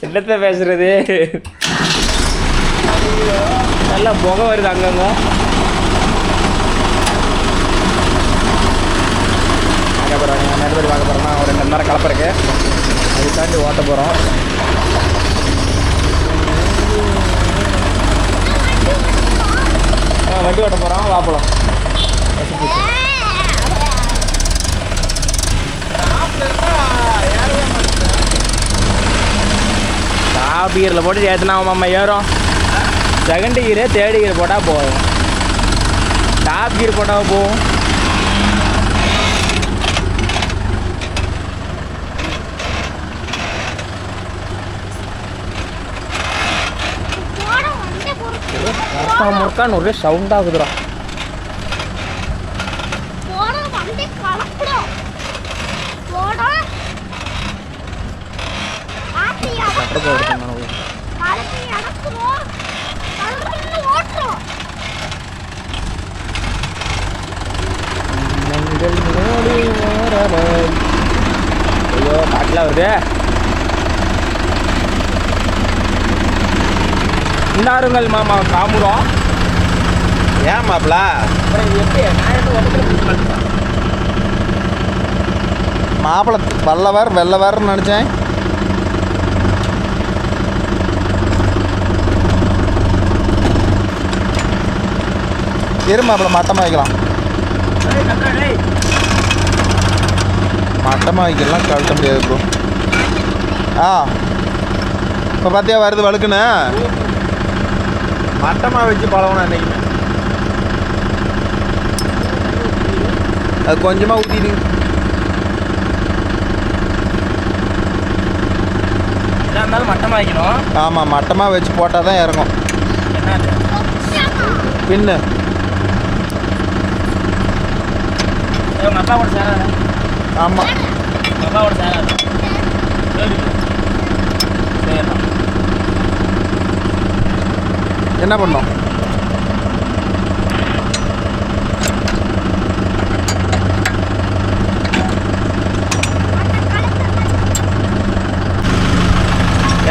என்னத்த பேசுறது? நல்லா புகை வருது அங்கங்க. அப்புறம் நீங்கள் நேரத்தில் பார்க்க போகிறோம்னா ஒரு 2 மணி நேரம் கலப்ப இருக்கு. அதை தாண்டி ஓட்ட போகிறோம். வண்டி ஓட்ட போகிறோம். வாப்பலாம். டாப் கியரில் போட்டு ஏற்றினா அம்மா ஏறும். செகண்ட் கியரு தேர்ட் கியர் போட்டால் போகும். டாப் கியர் போட்டால் போகும். முறுக்கான்னு ஒரே சவுண்ட் ஆகுதுடா. ஐயோ காட்டில் வருது. இன்னாருங்கள் மாமா காமுறோம். ஏன் மாப்பிள மாப்பிள வல்லவர் வெள்ளவர்னு நினச்சேன். இரு மாப்பிள மட்டமாக வைக்கலாம். மட்டமாக வைக்கலாம் கழட்ட முடியாது ப்ரோ. இப்போ பார்த்தியா வருது வழுக்குன்னு. மட்டமாக வச்சு பழகணும் அன்றைக்குமே. அது கொஞ்சமாக ஊற்றிடு. இருந்தாலும் மட்டமாக வைக்கணும். ஆமாம் மட்டமாக வச்சு போட்டால் தான் இறங்கும். பின்னு உங்கள் அப்பா கூட சேராது. ஆமாம் உங்கள் அப்பா கூட சேராது. சரிண்ணா என்ன பண்ணோம்?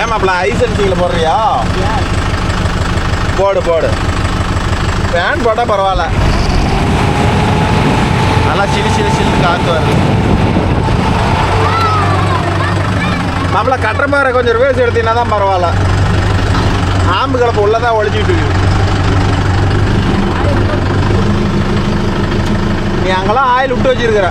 ஏமாப்ல ஐஸ் அன்சியில் போடுறியா? போடு போடு. ஃபேன் போட்டால் பரவாயில்ல. நல்லா சிலு சிலு சிலுன்னு காற்று வருது. நம்மள கட்டுற மாதிரி கொஞ்சம் ரிவர்ஸ் எடுத்தீங்கன்னா தான் பரவாயில்ல. ஆம்பு கலப்பு உள்ளதான் ஒழிச்சிக்கிட்டு இருக்கு. நீ அங்கெல்லாம் ஆயில் விட்டு வச்சிருக்கிற.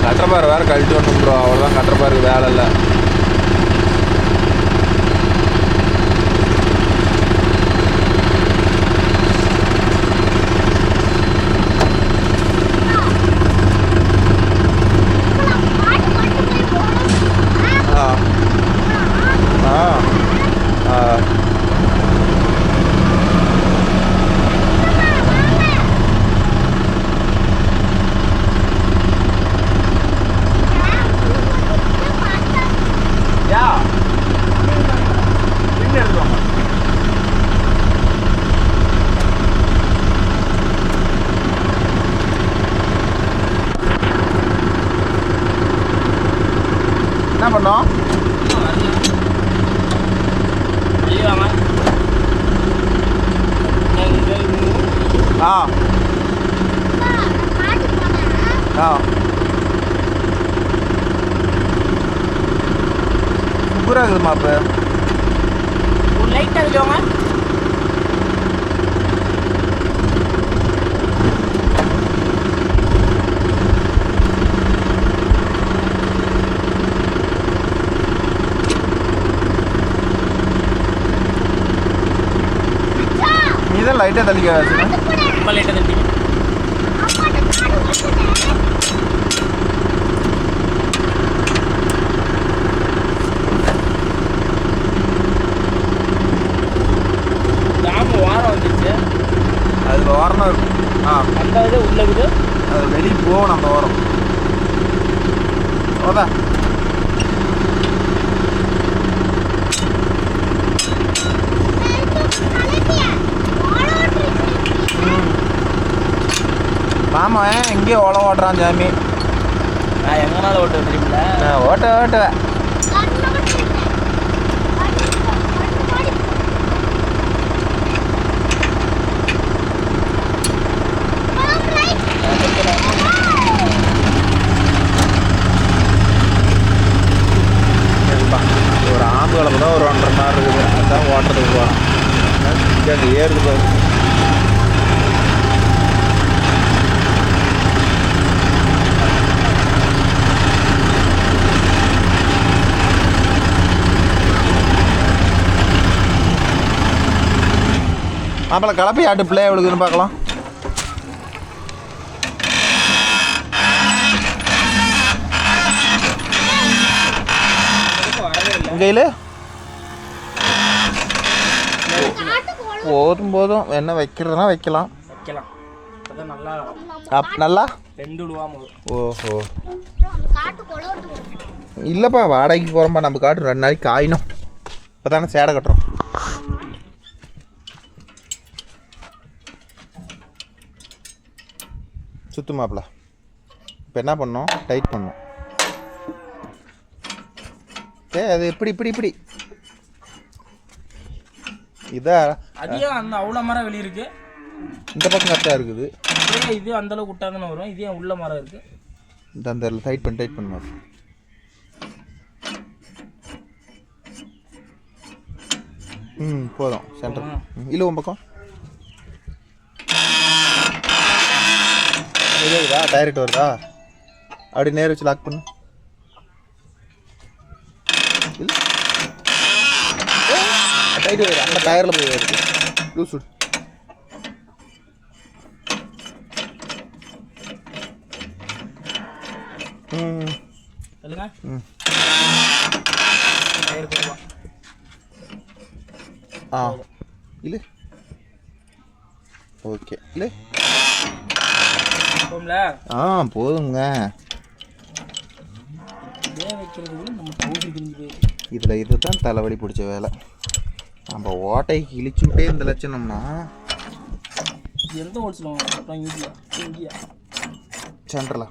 கட்டுறப்பாரு வேறு கழட்டி ஒன்று ப்ரோ. அவ்வளோதான் கட்டுறப்பாருக்கு வேலை இல்லை. என்ன பண்ணோம்? சூப்பராக இருக்குதுமா. இப்போ ஒரு லைட் ஆகுதுவாங்க. நீதான் லைட்டாக தள்ளிக்க. ரொம்ப லைட்டாக தள்ளி. அதில் ஓரமாக இருக்கும். அந்த இது உள்ளது அது வெளியே போகணும். அந்த ஓரம் அவ்வளோதான். ஆமாம் எங்கேயோ ஓட்டுறான் சாமி. நான் எங்கனால ஓட்டுவேன் தெரியுமில்ல. நான் ஓட்டுவேன். ஒரு ஆம்பு கலப்பு தான் ஒரு 1.5 மணி நேரம் இருக்குது. அதுதான் ஓட்டுறதுக்கு போகிறோம். அங்கே ஏறுது பாரு. மாப்பிள்ள கலப்பை ஆட்டு பிள்ளை எவ்வளோக்குன்னு பார்க்கலாம். கையில் போதும் என்ன வைக்கிறதுனா வைக்கலாம். நல்லா ஓஹோ இல்லைப்பா வாடகைக்கு போகிறோம்ப்பா. நம்ம காட்டு 2 நாளைக்கு காயணும். இப்போ தானே சேடை கட்டுறோம். சுத்து மாப்பிள்ள. இப்போ என்ன பண்ணோம்? டைட் பண்ணோம். அது இப்படி இதா அதிகம் அந்த அவ்வளோ மரம் வெளியே இருக்கு. இந்த பக்கம் கரெக்டாக இருக்குது. இது அந்த அளவுக்கு விட்டாதானே வரும். இதே உள்ள மரம் இருக்கு. அந்த டைட் பண்ண போதும். சென்டர் இல்லை உன் பக்கம் வருதா? டைரக்ட் வருதா? அப்படி நேர் வச்சு லாக் பண்ணு. இல்லை டைட் வருது. அந்த டயரில் போய் வருது. லூஸ் விடு. சொல்லுங்க. இல்லை ஓகே இல்லை போதுங்க. இதில் இதுதான் தலைவலி பிடிச்ச வேலை. நம்ம ஓட்டைக்கு இழிச்சு விட்டே இந்த லட்சணம்னா எந்த ஹோல்ஸில் சென்டரில்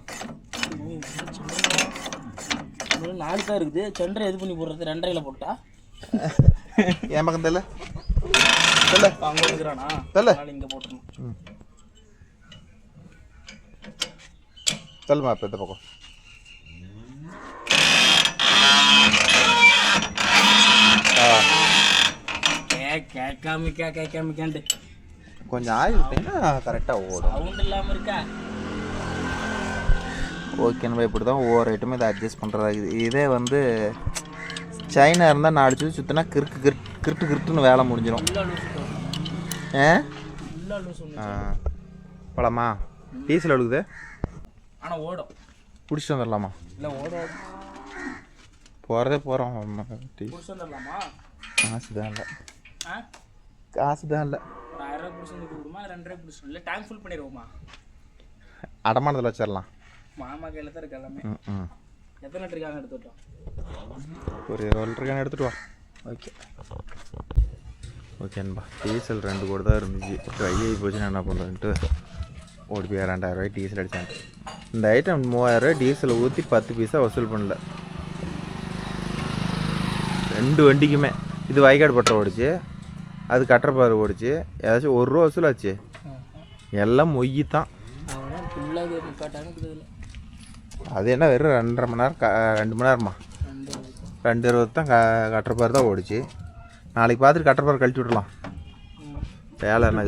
4 தான் இருக்குது. சென்டரை எது பண்ணி போடுறது? 2.5 போட்டா என் பக்கம் தெரியல. அங்கே இருக்கிறானா? இங்கே போட்டுருணும். சொல்லுமா இப்போ இந்த பக்கம் கேட்காமிக்கான்ட்டு கொஞ்சம் ஆயில் விட்டீங்கன்னா கரெக்டாக ஓடும். சவுண்ட் இல்லாமல் இருக்கா? ஓகே நம்ம இப்படி தான் ஒவ்வொரு ஐட்டமும் இதை அட்ஜஸ்ட் பண்ணுறதா இருக்குது. இதே வந்து சைனா இருந்தால் 4 சுற்றி சுற்றினா கிருட்டுன்னு வேலை முடிஞ்சிடும். பழமா டீசல் எடுக்குது. ஆனால் ஓடும். பிடிச்சிட்டு வந்துடலாமா? இல்லை ஓடும். போகிறதே போகிறோம். பிடிச்சிட்டு வந்துடலாமா? காசு தான் இல்லை. 1000 ரூபா பிடிச்சி வந்து கொடுமா, 2 பிடிச்சிடும். இல்லை டேங்க் ஃபுல் பண்ணிடுவோமா? அடமானத்தில் வச்சிடலாம். மாமா கையில் தான் இருக்கு எல்லாமே. எத்தனை லிட்டர் இருக்காங்க எடுத்துட்டோம்? ஒரு 1 லிட்டர் எடுத்துகிட்டு வா. ஓகேன்பா. டீசல் 2 கூட தான் இருந்துச்சு. கையை போச்சுன்னா என்ன பண்ணுறேன்ட்டு ஓடி போய் 2000 ரூபாய் டீசல் அடித்தேன். இந்த ஐட்டம் 3000 ரூபாய் டீசலை ஊற்றி 10 பைசா வசூல் பண்ணல. 2 வண்டிக்குமே. இது வயக்காடு பட்டை ஓடிச்சு, அது கட்டப்பாறை ஓடிச்சு. ஏதாச்சும் 1 ரூபா வசூலாச்சு. எல்லாம் மொய் தான். அது என்ன வெறும் 2.5 மணி நேரம் 2 மணி நேரமா 2:20 தான் கட்டப்பாறை தான் ஓடிச்சு. நாளைக்கு பார்த்துட்டு கட்டப்பாறை கழிச்சு விடலாம். வேலை என்ன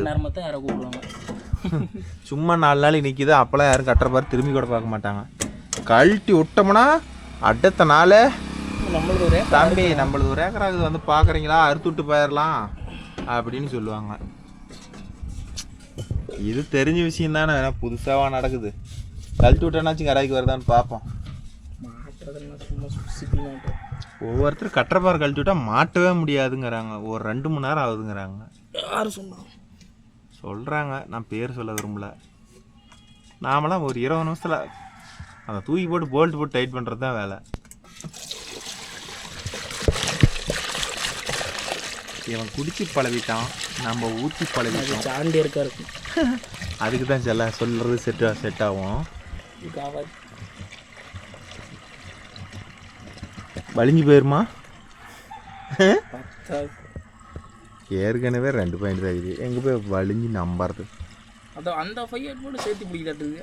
சும்மா 4 நாளைக்கு நிற்கிது. அப்போல்லாம் யாரும் கட்டப்பாறை திரும்பி கூட பார்க்க மாட்டாங்க. கழட்டி விட்டோம்னா அடுத்த நாள் தம்பி நம்மளுக்கு 1 ஏக்கர் ஆகுது வந்து பார்க்குறீங்களா, அறுத்து விட்டு போயிடலாம் அப்படின்னு சொல்லுவாங்க. இது தெரிஞ்ச விஷயம் தானே, வேணா புதுசாக நடக்குது. கழட்டி விட்டோன்னாச்சும் கராய்க்கு வருதான்னு பார்ப்போம். ஒவ்வொருத்தரும் கட்டப்பாறை கழட்டி விட்டால் மாட்டவே முடியாதுங்கிறாங்க. ஒரு 2 மணி நேரம் ஆகுதுங்கிறாங்க. யார் சொன்னாங்க? சொல்கிறாங்க. நான் பேர் சொல்ல விரும்பல. நாமெல்லாம் ஒரு 20 நிமிஷத்தில் அதை தூக்கி போட்டு போல்ட்டு போட்டு டைட் பண்ணுறது தான் வேலை. இவன் குடிச்சு பழவிட்டான், நம்ம ஊற்றி பழவிட்டோம். சாண்டி இருக்கா இருக்கும். அதுக்கு தான் சொல்கிறது செட் ஆகும். வலிஞ்சு போயிருமா? ஏற்கனவே 2 பாயிண்ட் தான் இது, எங்கே போய் வலிஞ்சு நம்புறது? அதான் அந்த 5 போட்டு சேர்த்து பிடிக்கிறாட்டுது.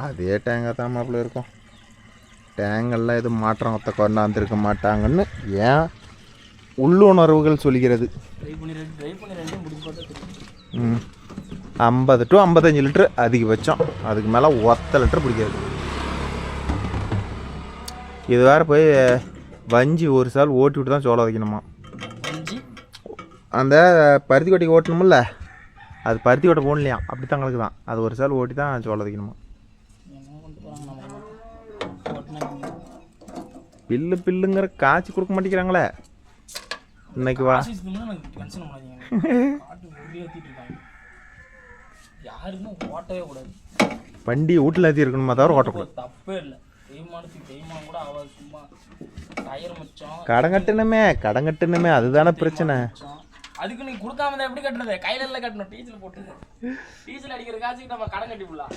அதே டேங்காக தான் மாப்பிள்ள இருக்கும். டேங்கெல்லாம் எதுவும் மாற்றத்தை கொண்டாந்துருக்க மாட்டாங்கன்னு ஏன் உள்ளுணர்வுகள் சொல்கிறது. 50 to 55 லிட்டரு அதிகபட்சம், அதுக்கு மேலே 1 லிட்டர் பிடிக்காது. இது வேறு போய் வஞ்சி ஒரு சால் ஓட்டி விட்டு தான் சோளம் வைக்கணுமா. அந்த பருத்தி கொட்டைக்கு ஓட்டணுமில்ல, அது பருத்தி கொட்டை போடலையா, அப்படி தான் கணக்கு தான். அது ஒரு சால் ஓட்டி தான் சோளம் வைக்கணுமா. பில்லுங்கிற காய்ச்சி கொடுக்க மாட்டேங்கிறாங்களே இன்னைக்கு. வா வண்டி வீட்டில் ஏற்றி இருக்கணுமா தவிர ஓட்டக்கூடாது. தப்பே இல்லை. கடன் கட்டணுமே அதுதானே பிரச்சனை. அதுக்கு நீ கொடுக்காம தான் எப்படி கட்டுறது? கையில எல்லாம் கட்டணும், டீசல் போட்டு. டீசல் அடிக்கிற காசுக்கு நம்ம கடன் கட்டி போடலாம்.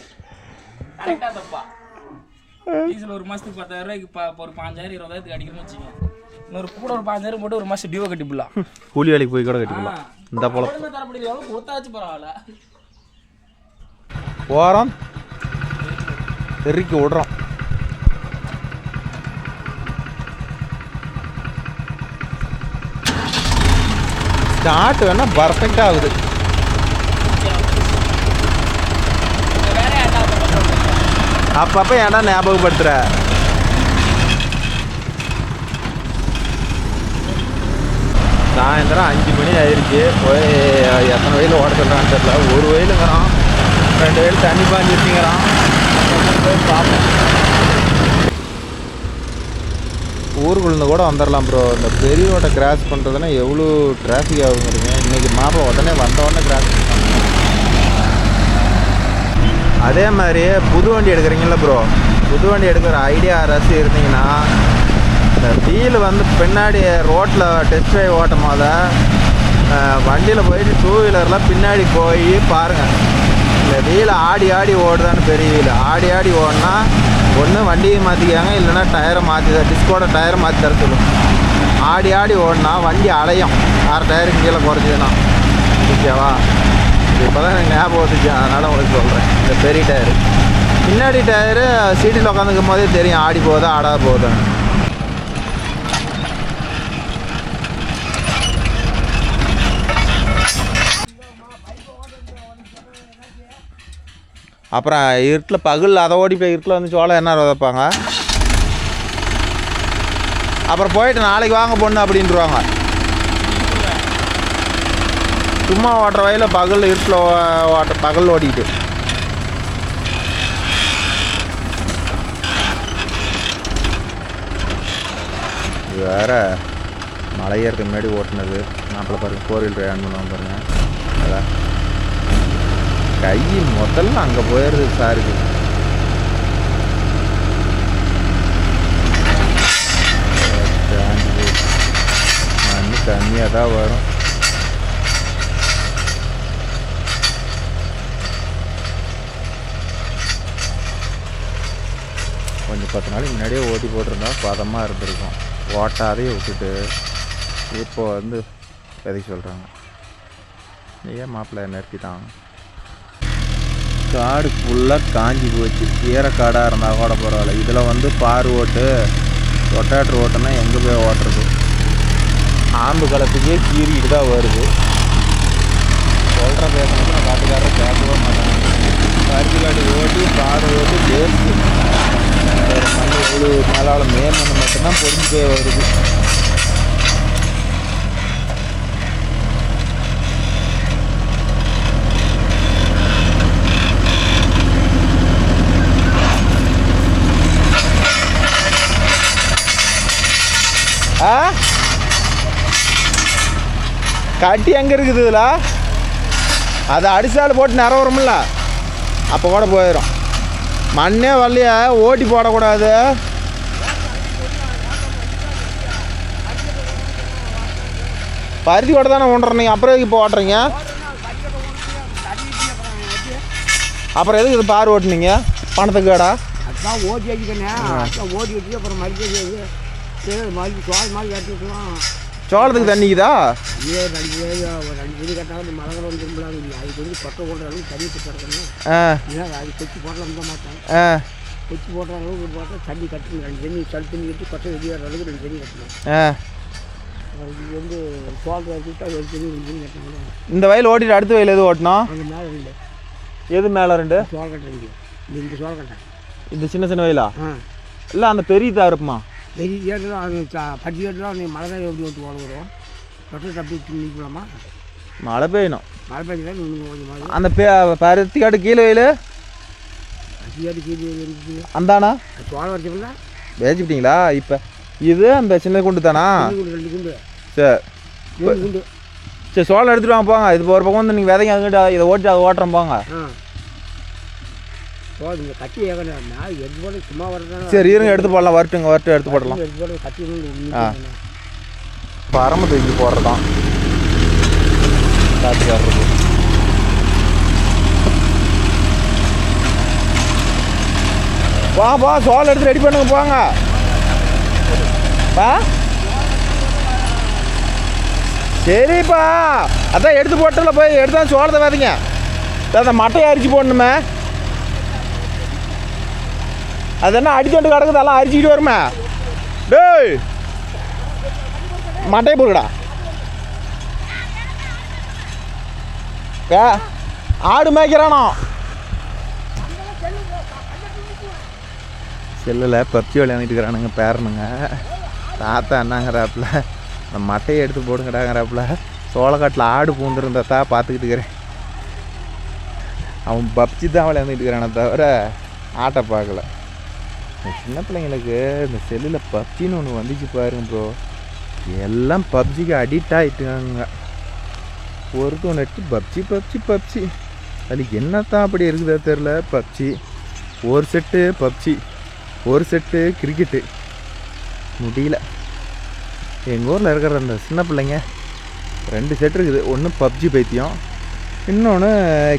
கரெக்டா தப்பா? டீசல் ஒரு மாசத்துக்கு 10,000 ரூபாய்க்கு ஒரு 5,000 20,000 அடிக்கிறோம்னு வச்சுக்கோங்க. இன்னொரு கூட ஒரு 5,000 போட்டு ஒரு மாசம் டியூவை கட்டி போடலாம். கூலி வேலைக்கு போய் கூட கட்டி போடலாம். இந்த போல தரப்படியாலும் கொடுத்தாச்சு பரவாயில்ல. போகிறோம் தெறிக்க விடுறோம். ஸ்டார்ட் வேணா பர்ஃபெக்டாக ஆகுது. அப்பப்போ ஏன்டா ஞாபகப்படுத்துற? சாயந்தரம் 5 மணி ஆயிடுச்சு. போய் எத்தனை வயலில் ஓட சொல்கிறான்னு தெரியல. ஒரு வயலுங்கிறான், 2 வயல் தண்ணி பாஞ்சிருச்சுங்கிறான். போய் பார்ப்போம். ஊருக்குள்ளே கூட வந்துடலாம் ப்ரோ. இந்த பெரிய ரோட்டை கிராஸ் பண்ணுறதுனா எவ்வளோ டிராஃபிக் ஆகுங்கிறீங்க. இன்றைக்கி மாப்பிள்ள உடனே வந்தோடனே கிராஸ் பண்ணுறாங்க. அதே மாதிரி புது வண்டி எடுக்கிறீங்களா ப்ரோ, புது வண்டி எடுக்கிற ஐடியா அரசு இருந்தீங்கன்னா இந்த வீல் வந்து பின்னாடி ரோட்டில் டெஸ்ட் ட்ரைவ் ஓட்டும் போது வண்டியில் போயிட்டு 2 வீலர்லாம் பின்னாடி போய் பாருங்கள். இந்த வீல் ஆடி ஓடுதான்னு, பெரிய வீல் ஆடி ஓடினா ஒன்று வண்டியை மாற்றிக்காங்க, இல்லைன்னா டயரை மாற்றி டிஸ்கோட டயரை மாற்றி தர சொல்லும். ஆடி ஓடினா வண்டி அலையும், 6 டயருக்கு கீழே குறைஞ்சதுன்னா. ஓகேவா? இப்போ தான் எனக்கு ஞாபகம் வந்துச்சு, அதனால் உங்களுக்கு சொல்கிறேன். இந்த பெரிய டயரு பின்னாடி டயரு சீட்டில் உட்காந்துக்கும் போதே தெரியும் ஆடி போகுதா ஆடாத போகுதான்னு. அப்புறம் இருட்டில் பகல் அதை ஓடி போய் இருட்டில் வந்து சோளம் என்ன விதைப்பாங்க. அப்புறம் போயிட்டு நாளைக்கு வாங்க பொண்ணு அப்படின்ட்டுருவாங்க. சும்மா ஓட்டுற வயலில் பகல் இருட்டில் பகல் ஓடிக்கிட்டு. இது வேறு மலையேறதுக்கு முன்னாடி ஓட்டுனது. மாப்பிள்ள பாருங்கள் 4 வீலர் ஆன் பண்ணுவாங்க பாருங்கள். அதான் கை முதல்ல அங்கே போயிடுது சாருக்கு. மண்ணு கம்மியாக தான் வரும். கொஞ்சம் 10 நாளைக்கு முன்னாடியே ஓட்டி போட்டிருந்தா பதமாக இருந்திருக்கும். ஓட்டாதே விட்டுட்டு இப்போ வந்து விதைக்க சொல்கிறாங்க. ஏன் மாப்பிள்ளை நிறுத்திட்டாங்க. காடு ஃபுல்லாக காஞ்சி போச்சு. ஈரக்காடாக இருந்தால் கூட பரவாயில்ல. இதில் வந்து பார் ஓட்டு ரொட்டாட்ரு ஓட்டுனா எங்கே போய் ஓட்டுறது? ஆம்பு களத்துக்கே கீறிக்கிட்டு தான் வருது. சொல்கிற பேசணுக்கு நான் காட்டுக்காரரை கேட்கவே மாட்டேன். பருத்தி காட்டு ஓட்டி பார் ஓட்டி வேஸ்ட்டு. மண் இவ்வளோ மேலால் மேம்மண்ணு மட்டும்தான் பொறிஞ்சு போய் வருது. கட்டி எங்கே இருக்குது இதில்? அதை அடிசால் போட்டு நிறவரும்ல, அப்போ கூட போயிடும். மண்ணே வரலைய ஓட்டி போடக்கூடாது. பருத்தி கூட தானே ஒன்றுறீங்க, அப்புறம் இப்போ ஓட்டுறீங்க. அப்புறம் எதுக்கு இது பார் ஓட்டுனீங்க பணத்துக்காடா? அதுதான் ஓட்டி வச்சுக்கண்ணே. அதுதான் ஓட்டி வச்சு அப்புறம் மறுபடியும் சோளம் மாதிரி கட்டிக்கலாம். சோளத்துக்கு தண்ணிக்குதா? ஐயோ 2 தண்ணி கட்டாலும் மழை காலம் வந்துருக்கலாம். அதுக்கு வந்து கொட்டை போடுற அளவுக்கு தண்ணி கிடக்கணும். இல்லை அது கொச்சி போடலாம் தான் மாட்டேன். கொச்சி போடுற அளவுக்கு போட்டால் தண்ணி கட்டணும். 2 தண்ணி சளி தண்ணி கட்டி கொட்டை வெளியேற அளவுக்கு 2 தண்ணி கட்டணும். இது வந்து சோளத்தை வச்சுட்டா 2 தண்ணி 2 தண்ணி கட்டணும். இந்த வயல் ஓட்டிட்டு அடுத்த வயல் எது ஓட்டணும்? அங்கே மேலே 2. எது மேலே 2? சோளம் கட்டுறீங்க. இந்த சோளம் கட்டேன். இந்த சின்ன சின்ன வயலா? இல்லை அந்த பெரிய தான் இருப்புமா? பெரிய ஏற்றுலாம் அது பட்டி ஏற்றுலாம் நீ மழை தான் எப்படி ஓட்டு வரும். தொட்டு தப்பி நிற்கலாமா? மழை பெய்யணும். மழை பெய்ஞ்சா கொஞ்சம் அந்த பருத்தி காட்டு கீழே வயல் பட்டி ஏட்டு கீழே இருக்குது. அந்தானா சோளம் வரைச்சோம்னா வேச்சிக்கிட்டீங்களா? இப்போ இது அந்த சின்ன குண்டு தானா? 2 குண்டு. சரி 2 குண்டு. சரி சோளம் எடுத்துகிட்டு வாங்க போங்க. இது ஒரு பக்கம் வந்து நீங்கள் விதைங்க அதுக்கிட்ட இதை ஓட்டி அதை ஓட்டுறோம் போங்க. இந்த கட்டி ஏகனா எடுத்து போட சும்மா வரதான். சரி இருங்க எடுத்து போடலாம். வரட்டுங்க எடுத்து போடலாம். எடுத்து போட கட்டி பரம தூக்கி போடுறதான் காட்டி வர்றது. வா சோளம் எடுத்து ரெடி பண்ணுங்க போங்க. சரிப்பா அதான் எடுத்து போட்டல போய் எடுத்தா சோளத்தை வேதிங்க. அந்த மட்டையை அரிச்சு போடணுமே. அது என்ன அடித்தோண்டு கிடக்குது எல்லாம் அரிச்சிக்கிட்டு வருமே. டேய் மட்டையை போடுடா. ஆடு மேய்க்கிறானோ செல்லில் பப்ஜி விளையாண்டுட்டு இருக்கிறானுங்க பேரனுங்க. தாத்தா என்னங்கிறாப்புல அந்த மட்டையை எடுத்து போடுங்கடாங்கிறாப்புல. சோளக்காட்டில் ஆடு பூந்துருந்தா பார்த்துக்கிட்டு இருக்கிறேன். அவன் பப்ஜி தான் விளையாண்டுட்டு இருக்கிறானே தவிர ஆட்டை பார்க்கல. சின்ன பிள்ளைங்களுக்கு இந்த செல்லில் பப்ஜின்னு ஒன்று வந்துச்சு பாருங்க ப்ரோ. எல்லாம் பப்ஜிக்கு அடிக்ட் ஆகிட்டுங்க. ஒருத்தவன் நட்டு பப்ஜி பப்ஜி பப்ஜி. அதுக்கு என்னத்தான் அப்படி இருக்குதா தெரில. பப்ஜி ஒரு செட்டு, பப்ஜி ஒரு செட்டு, கிரிக்கெட்டு முடியல. எங்கள் ஊரில் இருக்கிற அந்த சின்ன பிள்ளைங்க 2 செட் இருக்குது. ஒன்று பப்ஜி பைத்தியம், இன்னொன்று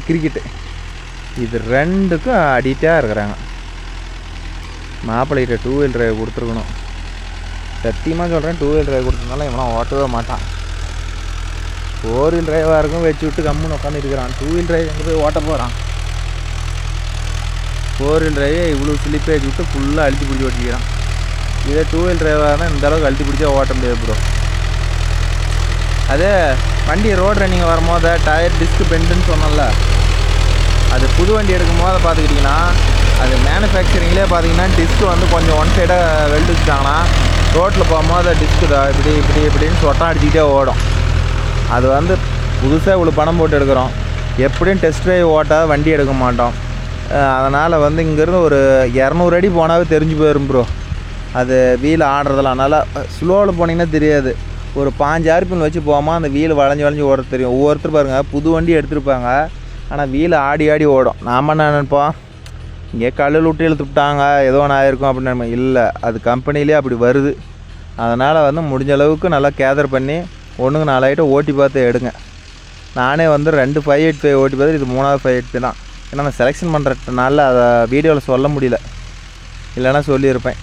கிரிக்கெட்டு. இது 2க்கும் அடிக்டாக இருக்கிறாங்க. மாப்பிள்ளைகிட்ட 2 வீலர் டிரைவ் கொடுத்துருக்கணும். சத்தியமாக சொல்கிறேன் 2 வீலர் டிரைவ் கொடுத்ததுனால இவனா ஓட்டவே மாட்டான். 4 வீல் டிரைவாக இருக்கும் வச்சு விட்டு கம்முன்னு உட்காந்துருக்கிறான். 2 வீல் டிரைவ் எங்கே போய் ஓட்ட போகிறான். 4 வீல் டிரைவே இவ்வளோ ஸ்லிப்பேஜ் விட்டு ஃபுல்லாக அழுத்தி பிடிச்சி ஓட்டிக்கிறான். இதே 2 வீல் டிரைவாக இருந்தால் இந்தளவுக்கு அழுத்தி பிடிச்சா ஓட்ட முடியாது ப்ரோ. அதே வண்டி ரோடு ரன்னிங் வரும்போது டயர் டிஸ்க் பெண்டுன்னு சொன்னோம்ல, அது புது வண்டி எடுக்கும் போது பார்த்துக்கிட்டிங்கன்னா அது மேனுஃபேக்சரிங்லேயே பார்த்தீங்கன்னா டிஸ்க்கு வந்து கொஞ்சம் ஒன் சைடாக வெல்டு வச்சுட்டாங்கன்னா ரோட்டில் போகும்போது டிஸ்க்கு இப்படி இப்படி இப்படின்னு சொட்டம் அடிச்சுக்கிட்டே ஓடும். அது வந்து புதுசாக இவ்வளோ பணம் போட்டு எடுக்கிறோம். எப்படியும் டெஸ்ட் ட்ரைவ் ஓட்டாத வண்டி எடுக்க மாட்டோம். அதனால் வந்து இங்கேருந்து ஒரு 200 அடி போனாவே தெரிஞ்சு போயிடும் ப்ரோ அது வீல் ஆடுறதெல்லாம். அதனால் ஸ்லோவில் போனீங்கன்னா தெரியாது. ஒரு 5 RPM வச்சு போகாமல் அந்த வீல் வளைஞ்சி ஓட தெரியும். ஒவ்வொருத்தர் பாருங்கள் புது வண்டி எடுத்துருப்பாங்க, ஆனால் வீல் ஆடி ஆடி ஓடும். நாம் என்ன நினைப்போம், இங்கே கல்லில் விட்டு இழுத்துட்டாங்க ஏதோ ஒன்று ஆயிருக்கும் அப்படின்னு நினைப்போம். இல்லை, அது கம்பெனிலே அப்படி வருது. அதனால் வந்து முடிஞ்ச அளவுக்கு நல்லா கேதர் பண்ணி 1க்கு 4 ஐட்டம் ஓட்டி பார்த்து எடுங்க. நானே வந்து 2 585 ஓட்டி பார்த்து இது 3வது 585 தான். ஏன்னா நான் செலெக்ஷன் பண்ணுறதுனால அதை வீடியோவில் சொல்ல முடியல, இல்லைன்னா சொல்லியிருப்பேன்.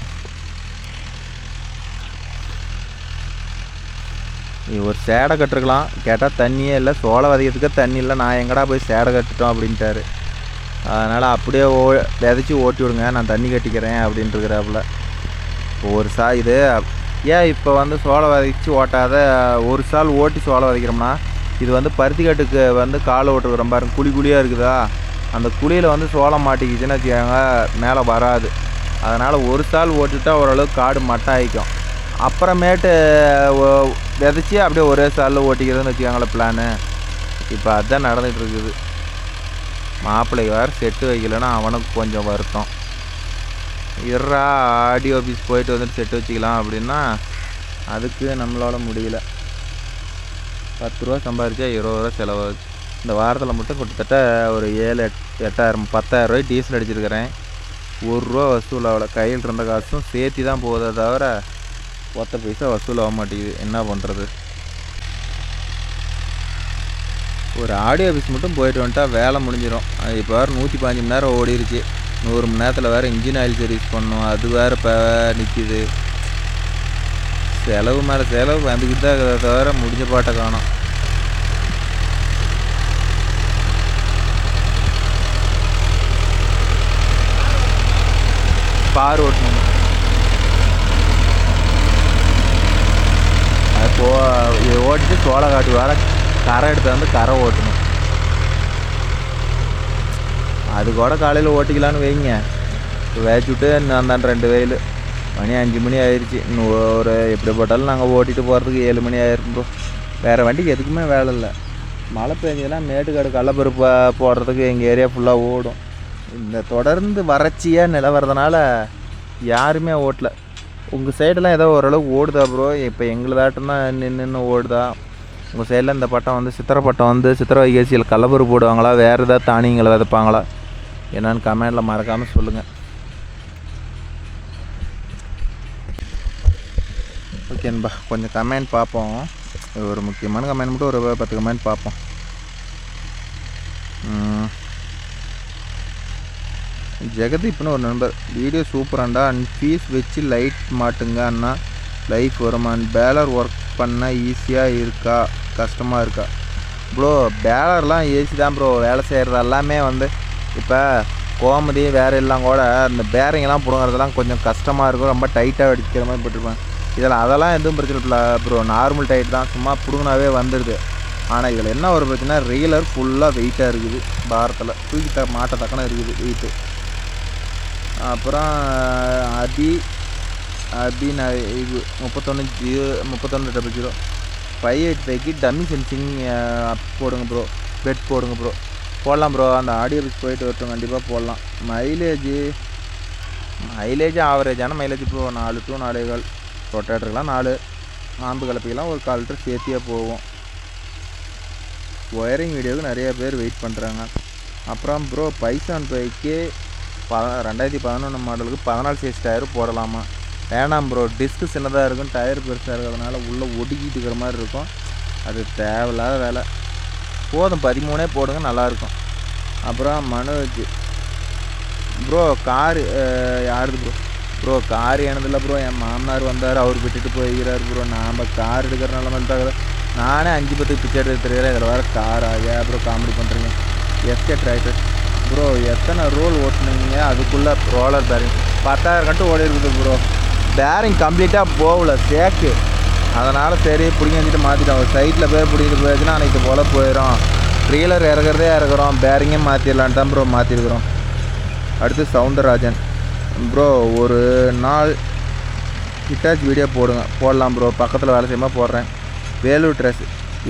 ஒரு சேடை கட்டுருக்கலாம் கேட்டால் தண்ணியே இல்லை, சோளம் விதைக்கிறதுக்கு தண்ணி இல்லை, நான் எங்கடா போய் சேடை கட்டுட்டோம் அப்படின்ட்டாரு. அதனால் அப்படியே விதைச்சி ஓட்டி விடுங்க, நான் தண்ணி கட்டிக்கிறேன் அப்படின்ட்டுருக்குறாப்புல. ஒரு இது ஏன் இப்போ வந்து சோளம் விதைச்சி ஓட்டாத ஒரு சால் ஓட்டி சோளம் விதைக்கிறோம்னா, இது வந்து பருத்தி கட்டுக்கு வந்து காலை ஓட்டுருக்குற பாருங்க, குழி குழியாக இருக்குதா, அந்த குழியில் வந்து சோளம் மாட்டிக்கிச்சுன்னு வச்சுக்காங்க மேலே வராது. அதனால் ஒரு சால் ஓட்டிட்டா ஓரளவுக்கு காடு மட்டை ஆகிக்கும். அப்புறமேட்டு விதைச்சி அப்படியே ஒரே சாலில் ஓட்டிக்கிறதுன்னு வச்சுக்காங்களேன் பிளானு. இப்போ அதுதான் நடந்துகிட்ருக்குது. மாப்பிள்ளை வேறு செட்டு வைக்கலைன்னா அவனுக்கு கொஞ்சம் வருத்தம். இறா ஆடியோ ஆஃபீஸ் போயிட்டு வந்துட்டு செட்டு வச்சுக்கலாம் அப்படின்னா அதுக்கு நம்மளால் முடியல. 10 ரூபா சம்பாதிச்சா 20 ரூபா செலவாச்சு. இந்த வாரத்தில் மட்டும் கிட்டத்தட்ட ஒரு 7-8 10,000 ரூபாய் டீசல் அடிச்சிருக்கிறேன். 1 ரூபா வசூல் ஆகலை. கையில் இருந்த காசும் சேர்த்தி தான் போகுதே தவிர 10 பைசா வசூல் ஆக மாட்டேங்குது. என்ன பண்ணுறது? ஒரு ஆடியோ ஆஃபீஸ் மட்டும் போயிட்டு வந்துட்டா வேலை முடிஞ்சிடும். அது இப்போ வேறு 115 மணி நேரம் ஓடிருச்சு. 100 மணி நேரத்தில் வேறு இன்ஜின் ஆயில் சர்வீஸ் பண்ணணும். அது வேறு இப்போ நிற்கிது. செலவு மேலே செலவு வந்துக்கிட்டு தான் இருக்கிறத தவிர முடிஞ்ச பாட்டை காணும். பார் ஓட்டணும். அது இது ஓட்டிட்டு சோளக்காட்டு வேறு கரை எடுத்து வந்து கரை ஓட்டணும். அது கூட காலையில் ஓட்டிக்கலான்னு வைங்க. வேச்சு விட்டு நான் 2 வெயில் மணி 5 மணி ஆயிடுச்சு. இன்னும் ஒரு எப்படி போட்டாலும் நாங்கள் ஓட்டிகிட்டு போகிறதுக்கு 7 மணி ஆயிரும் ப்ரோ. வேறு வண்டிக்கு எதுக்குமே வேலை இல்லை. மழை பெஞ்சதுன்னா மேட்டுக்காடு கடலப்பருப்பு போடுறதுக்கு எங்கள் ஏரியா ஃபுல்லாக ஓடும். இந்த தொடர்ந்து வறட்சியாக நிலவறதுனால யாருமே ஓட்டலை. உங்கள் சைடெல்லாம் ஏதோ ஓரளவுக்கு ஓடுதா ப்ரோ? இப்போ எங்களுதாட்டம் தான் நின்று ஓடுதா? உங்கள் சைடில் இந்த பட்டம் வந்து சித்திரை பட்டம் வந்து சித்திரை வைகாசியில் கடலப்பருப்பு போடுவாங்களா? வேறு ஏதாவது தானியங்களை விதைப்பாங்களா? என்னன்னு கமெண்டில் மறக்காமல் சொல்லுங்கள். ஓகேன்பா, கொஞ்சம் கமெண்ட் பார்ப்போம். ஒரு முக்கியமான கமெண்ட் மட்டும் ஒரு 10 கமெண்ட் பார்ப்போம். ஜெகதீப்னு ஒரு நண்பர், வீடியோ சூப்பராண்டா அண்ட் ஃபீஸ் வச்சு லைட் மாட்டுங்க அண்ணா, லைஃப் வருமான். பேலர் ஒர்க் பண்ண ஈஸியாக இருக்கா கஷ்டமாக இருக்கா? ப்ரோ பேலர்லாம் ஈஸி தான் ப்ரோ. வேலை செய்கிறது எல்லாமே வந்து இப்போ கோமதி வேறு எல்லாம் கூட இந்த பேரிங்கெல்லாம் பிடுங்கிறதுலாம் கொஞ்சம் கஷ்டமாக இருக்கும். ரொம்ப டைட்டாக அடிக்கிற மாதிரி போட்டிருப்பேன். இதில் அதெல்லாம் எதுவும் பிரச்சனை இல்லை ப்ரோ. நார்மல் டைட் தான், சும்மா பிடுங்கினாவே வந்துடுது. ஆனால் இதில் என்ன ஒரு பிரச்சனை, ரெகுலர் ஃபுல்லாக வெயிட்டாக இருக்குது. பாரத்தில் தூக்கி மாட்டத்தக்கன இருக்குது வெயிட்டு. அப்புறம் இது 3100 585க்கு டம்மி சென்சிங் போடுங்க ப்ரோ. பெட் போடுங்க ப்ரோ. போடலாம் ப்ரோ. அந்த ஆடியோ பீஸ் போயிட்டு வரட்டும், கண்டிப்பாக போடலாம். மைலேஜ் ஆவரேஜான மைலேஜ் ப்ரோ. 4 to 4.25. ரொட்டேட்டருக்கெலாம் 4, ஆம்பு கலப்பிக்கலாம் ஒரு 1/4 லிட்டர் சேர்த்தியாக போவோம். ஒயரிங் வீடியோவுக்கு நிறைய பேர் வெயிட் பண்ணுறாங்க. அப்புறம் ப்ரோ பைசான் பைக்கு 2011 மாடலுக்கு 14 சைஸ் டயரு போடலாமா? வேணாம் ப்ரோ. டிஸ்க்கு சின்னதாக இருக்கும், டயர் பெருசாக இருக்கிறதுனால உள்ளே ஒடுக்கிட்டு இருக்கிற மாதிரி இருக்கும். அது தேவையில்லாத வேலை. போதும் 13 போடுங்க, நல்லாயிருக்கும். அப்புறம் மனோஜ் ப்ரோ காரு யாருது ப்ரோ? ப்ரோ கார் எனதில்லை ப்ரோ. என் மாமனார் வந்தார், அவர் விட்டுட்டு போய்கிறார் ப்ரோ. நாம் கார் எடுக்கிறனால மாதிரி தான் நானே 5-10 பிச்சை எடுத்துருக்கிறேன். இதில் வேறு காரா? ஏன் ப்ரோ காமெடி பண்ணுறீங்க? எஸ்கே டிராக்டர் ப்ரோ எத்தனை ரோல் ஓட்டுனீங்க? அதுக்குள்ளே ரோலர் பேரிங் 10,000 கட்டு ஓடி இருக்குது ப்ரோ. பேரிங் கம்ப்ளீட்டாக போகல சேக்கு. அதனால் சரி பிடிங்கி வச்சுட்டு மாற்றிட்டோம். ஒரு சைட்டில் போய் பிடிக்கிட்டு போயிடுச்சுன்னா அன்றைக்கி போல் போயிடும். ட்ரீலர் இறக்குறதே இறக்குறோம், பேரிங்கே மாற்றிடலான் தான் ப்ரோ மாற்றிருக்கிறோம். அடுத்து சவுந்தரராஜன் ப்ரோ, ஒரு நாள் ஹிட்டாச் வீடியோ போடலாம் ப்ரோ. பக்கத்தில் வேலை செய்யுமா போடுறேன். வேலூர் ட்ரெஸ்,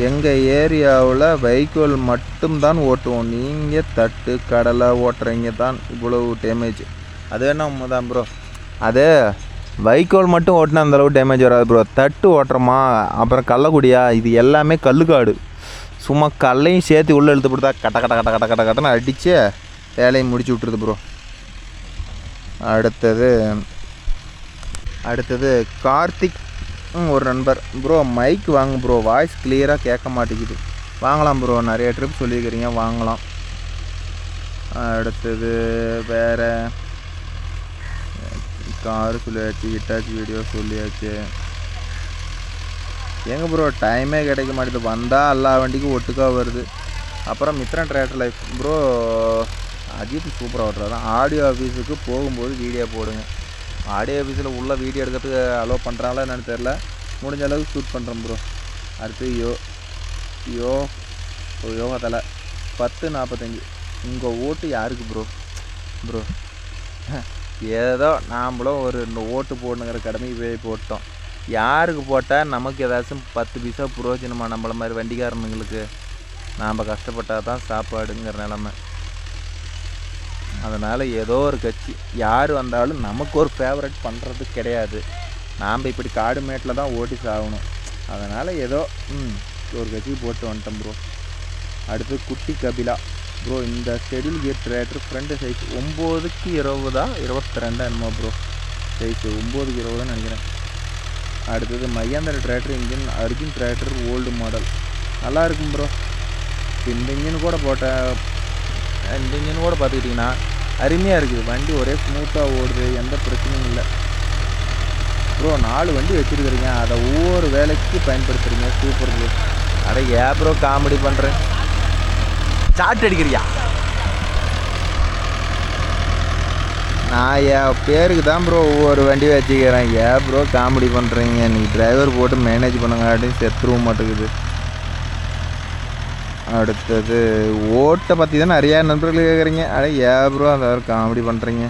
எங்கள் ஏரியாவில் வைக்கோல் மட்டும்தான் ஓட்டுவோம். நீங்கள் தட்டு கடலை ஓட்டுறீங்க தான் இவ்வளவு டேமேஜ். அது வேணா உண்மை தான் ப்ரோ. அது வைக்கோல் மட்டும் ஓட்டினா அந்தளவு டேமேஜ் வராது ப்ரோ. தட்டு ஓட்டுறோமா, அப்புறம் கள்ளக்குடியா, இது எல்லாமே கல்லுக்காடு. சும்மா கல்லையும் சேர்த்து உள்ளே இழுத்து போட்டு தான் கட்டன்னு அடித்து வேலையை முடிச்சு விட்டுருது ப்ரோ. அடுத்தது கார்த்திக் ஒரு நண்பர் ப்ரோ, மைக் வாங்க ப்ரோ, வாய்ஸ் கிளியராக கேட்க மாட்டேங்குது. வாங்கலாம் ப்ரோ, நிறைய ட்ரிப் சொல்லியிருக்கிறீங்க, வாங்கலாம். அடுத்தது வேறு காரு சொல்லியாச்சு, ஹிட்டாச் வீடியோ சொல்லியாச்சு. எங்கே ப்ரோ டைமே கிடைக்க மாட்டேது. வந்தால் எல்லா வண்டிக்கும் ஒட்டுக்கா வருது. அப்புறம் Mithran tractor life bro, Ajith சூப்பராக ஓட்டுறாரு. ஆடியோ ஆஃபீஸுக்கு போகும்போது வீடியோ போடுங்க. ஆடியோ ஆஃபீஸில் உள்ள வீடியோ எடுக்கிறதுக்கு அலோவ் பண்ணுறாங்களா என்னென்னு தெரில. முடிஞ்ச அளவுக்கு ஷூட் பண்ணுறோம் ப்ரோ. அடுத்து யோகா தலை 10:45. உங்கள் ஓட்டு யாருக்கு ப்ரோ? ஏதோ நாம்ளும் ஒரு ஓட்டு போடணுங்கிற கடமைக்கு போய் போட்டோம். யாருக்கு போட்டால் நமக்கு ஏதாச்சும் 10 பைசா புரோஜனமாக நம்மள மாதிரி வண்டிக்காரனுங்களுக்கு? நாம் கஷ்டப்பட்டால் தான் சாப்பாடுங்கிற நிலமை. அதனால் ஏதோ ஒரு கட்சி யார் வந்தாலும் நமக்கு ஒரு ஃபேவரட் பண்ணுறது கிடையாது. நாம் இப்படி காடு மேட்டில் தான் ஓட்டி சாகணும். அதனால் ஏதோ ஒரு கட்சி போட்டு வந்துட்டோம் ப்ரோ. அடுத்து குட்டி கபிலா ப்ரோ, இந்த schedule gear tractor front size 9/20 22 என்னமோ ப்ரோ. சைஸு 9/20 நினைக்கிறேன். அடுத்தது Mahendra tractor engine Arjun tractor old model நல்லா இருக்கும் ப்ரோ. இந்த இன்ஜின் கூட இந்த இன்ஜின் கூட பார்த்துக்கிட்டிங்கன்னா அருமையாக இருக்குது. வண்டி ஒரே ஸ்மூத்தாக ஓடுது, எந்த பிரச்சனையும் இல்லை ப்ரோ. 4 வண்டி வச்சுருக்குறீங்க, அதை ஒவ்வொரு வேலைக்கு பயன்படுத்துகிறீங்க. Super bro. அட ப்ரோ காமெடி பண்ணுறேன். சாட் அடிக்கிறியா? நான் என் பேருக்கு தான் ப்ரோ ஒவ்வொரு வண்டி வச்சுக்கிறேன். ப்ரோ காமெடி பண்ணுறீங்க. நீங்கள் டிரைவர் போட்டு மேனேஜ் பண்ணுங்காட்டியும் செத்துருவும் மாட்டேங்குது. அடுத்தது ஓட்டை பற்றி தான் நிறையா நண்பர்கள் கேட்குறீங்க. ப்ரோ அந்த காமெடி பண்ணுறீங்க.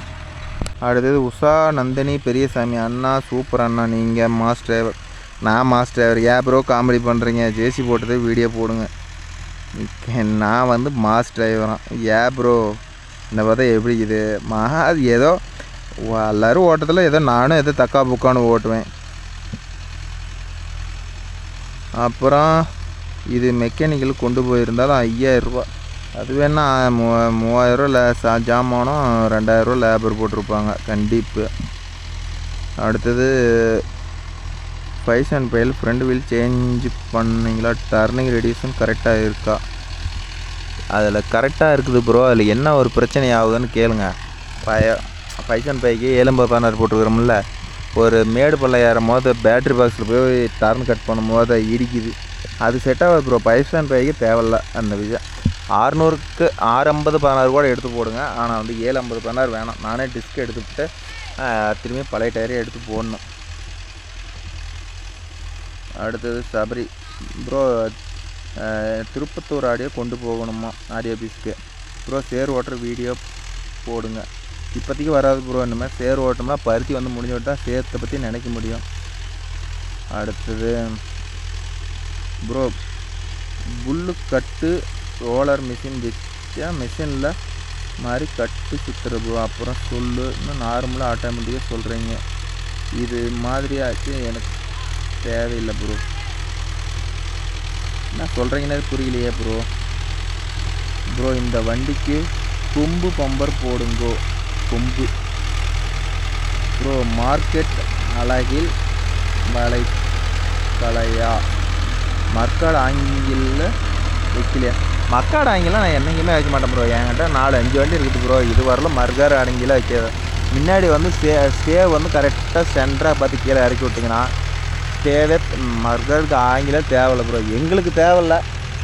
அடுத்தது உஷா நந்தினி பெரியசாமி அண்ணா சூப்பர் அண்ணா, நீங்கள் மாஸ் டிரைவர், நான் மாஸ் டிரைவர். ப்ரோ காமெடி பண்ணுறீங்க? ஜேசி போட்டதே வீடியோ போடுங்க. நான் வந்து மாஸ் டிரைவரான். ப்ரோ இந்த பார்த்தா எப்படி இது ஏதோ எல்லோரும் ஓட்டத்தில் ஏதோ நானும் ஏதோ தக்கா புக்கான்னு ஓட்டுவேன். அப்புறம் இது மெக்கானிக்கல் கொண்டு போயிருந்தாலும் 5000 ரூபா. அது வேணா 3000 ரூபா ஜாமானும் 2000 ரூபா லேபர் போட்டிருப்பாங்க கண்டிப்பாக. அடுத்தது 5 and 5 ஃப்ரண்ட் வீல் சேஞ்ச் பண்ணிங்களா? டர்னிங் ரெடியூஷன் கரெக்டாக இருக்கா? அதில் கரெக்டாக இருக்குது ப்ரோ. அதில் என்ன ஒரு பிரச்சனை ஆகுதுன்னு கேளுங்க. 5 and 5க்கு 7 போட்டுருக்குறோம்ல, ஒரு மேடு பள்ள ஏறும் போது பேட்ரி பாக்ஸில் போய் டர்ன் கட் பண்ணும் போது இடிக்குது. அது செட் ஆகுது ப்ரோ. 5 and 5க்கு தேவையில்ல அந்த விஷயம். 600க்கு 650 கூட எடுத்து போடுங்க. ஆனால் வந்து 750 வேணாம். நானே டிஸ்க் எடுத்துக்கிட்டு திரும்பி பழைய டயரே எடுத்து போடணும். அடுத்தது சபரி ப்ரோ, திருப்பத்தூர் ஆடியோ கொண்டு போகணுமா ஆடியோ பீஸ்க்கு ப்ரோ? சேர் ஓட்டுற வீடியோ போடுங்க. இப்போதைக்கு வராது ப்ரோ. இந்த மாதிரி சேர் ஓட்டோம்னா பருத்தி வந்து முடிஞ்ச விட்டு தான் சேர்த்தை பற்றி நினைக்க முடியும். அடுத்தது ப்ரோ, புல்லு கட்டு ரோலர் மிஷின் வச்சா மிஷினில் மாதிரி கட்டு சுற்றுற ப்ரோ. அப்புறம் இன்னும் நார்மலாக ஆட்டோமேட்டிக்காக சொல்கிறீங்க. இது மாதிரியாச்சு எனக்கு தேவையில்லை ப்ரோ. என்ன சொல்கிறீங்கன்னே புரியலையே ப்ரோ. இந்த வண்டிக்கு கொம்பு பம்பர் போடுங்கோ. கொம்பு ப்ரோ. மார்க்கெட் அழகில் வளைக்கலையா? மக்காடு ஆங்கில வைக்கலையா? மக்காடு ஆங்கிலாம் நான் என்றைக்குமே வைக்க மாட்டேன் ப்ரோ. என்கிட்ட 4-5 வண்டி இருக்குது ப்ரோ. இது வரல மர்கார் ஆங்கில வைக்க. முன்னாடி வந்து ஸ்டேவ் வந்து கரெக்டாக சென்டராக பார்த்து கீழே இறக்கி விட்டிங்கன்னா தேவை. மர்காருக்கு ஆங்கிலம் தேவையில்லை ப்ரோ. எங்களுக்கு தேவையில்லை.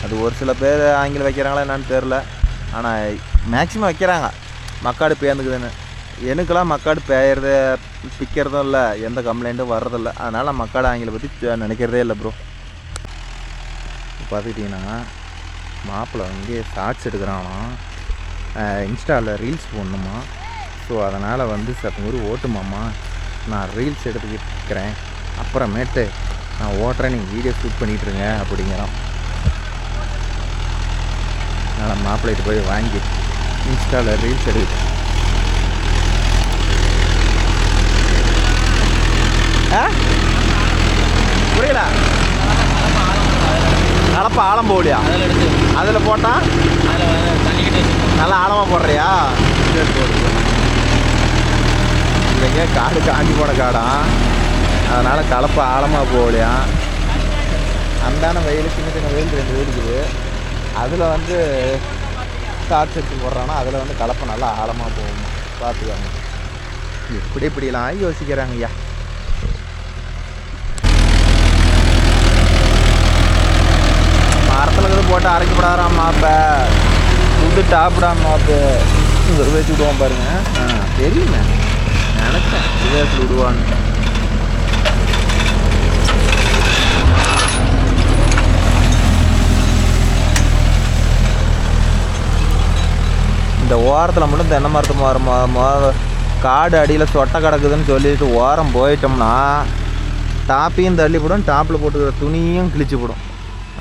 அது ஒரு சில பேர் ஆங்கிலம் வைக்கிறாங்களா என்னன்னு தெரில. ஆனால் மேக்ஸிமம் வைக்கிறாங்க மக்காடு பேர்ந்துக்குதுன்னு. எனக்கெல்லாம் மக்காடு பேயறது பிக்கிறதும் இல்லை, எந்த கம்ப்ளைண்ட்டும் வர்றதில்லை. அதனால் நான் மக்காடு ஆங்கிலம் பற்றி நினைக்கிறதே இல்லை ப்ரோ. பார்த்துக்கிட்டிங்கன்னா மாப்பிள்ளை வந்து ஷார்ட்ஸ் எடுக்கிறானா, இன்ஸ்டாவில் ரீல்ஸ் போடணுமா. ஸோ அதனால் வந்து சத்தங்கூர் ஓட்டுமாம்மா, நான் ரீல்ஸ் எடுத்துக்கிட்டு இருக்கிறேன், அப்புறமேட்டு நான் ஓட்டுறேன், நீங்கள் வீடியோ ஷூட் பண்ணிகிட்ருங்க அப்படிங்கிறான். அதனால் மாப்பிள்ளைட்டு போய் வாங்கி இன்ஸ்டாவில் ரீல்ஸ் எடுக்கிட்டேன். புரியல? கலப்பா ஆழம் போகலையா? அதில் போட்டால் நல்லா ஆழமாக போடுறியா? இல்லைங்க, காடு காஞ்சி போன காடாம், அதனால் கலப்பை ஆழமாக போகலையா. அந்தான வெயில், சின்ன சின்ன வெயில் 2 வெயில் இருக்குது, அதில் வந்து ஷார்ட்ஸ் எடுத்து போடுறான்னா அதில் வந்து கலப்பை நல்லா ஆழமாக போகணும். பார்த்துக்காங்க. இப்படிலாம் யோசிக்கிறாங்க ஐயா. மரத்தில் இருக்கிறது போட்டு அரைக்கப்படாதான் மாப்பை ஃபுட்டு டாப்பிடாம மாப்பு வச்சு விடுவோம் பாருங்க. தெரியுமே, நினச்சேன் விதத்தில் விடுவான்னு. இந்த ஓரத்தில் மட்டும் தென்னை மரத்து காடு அடியில் சொட்டை கிடக்குதுன்னு சொல்லிட்டு ஓரம் போயிட்டோம்னா டாப்பையும் தள்ளிப்படும், டாப்பில் போட்டுக்கிற துணியும் கிழிச்சுப்படும்.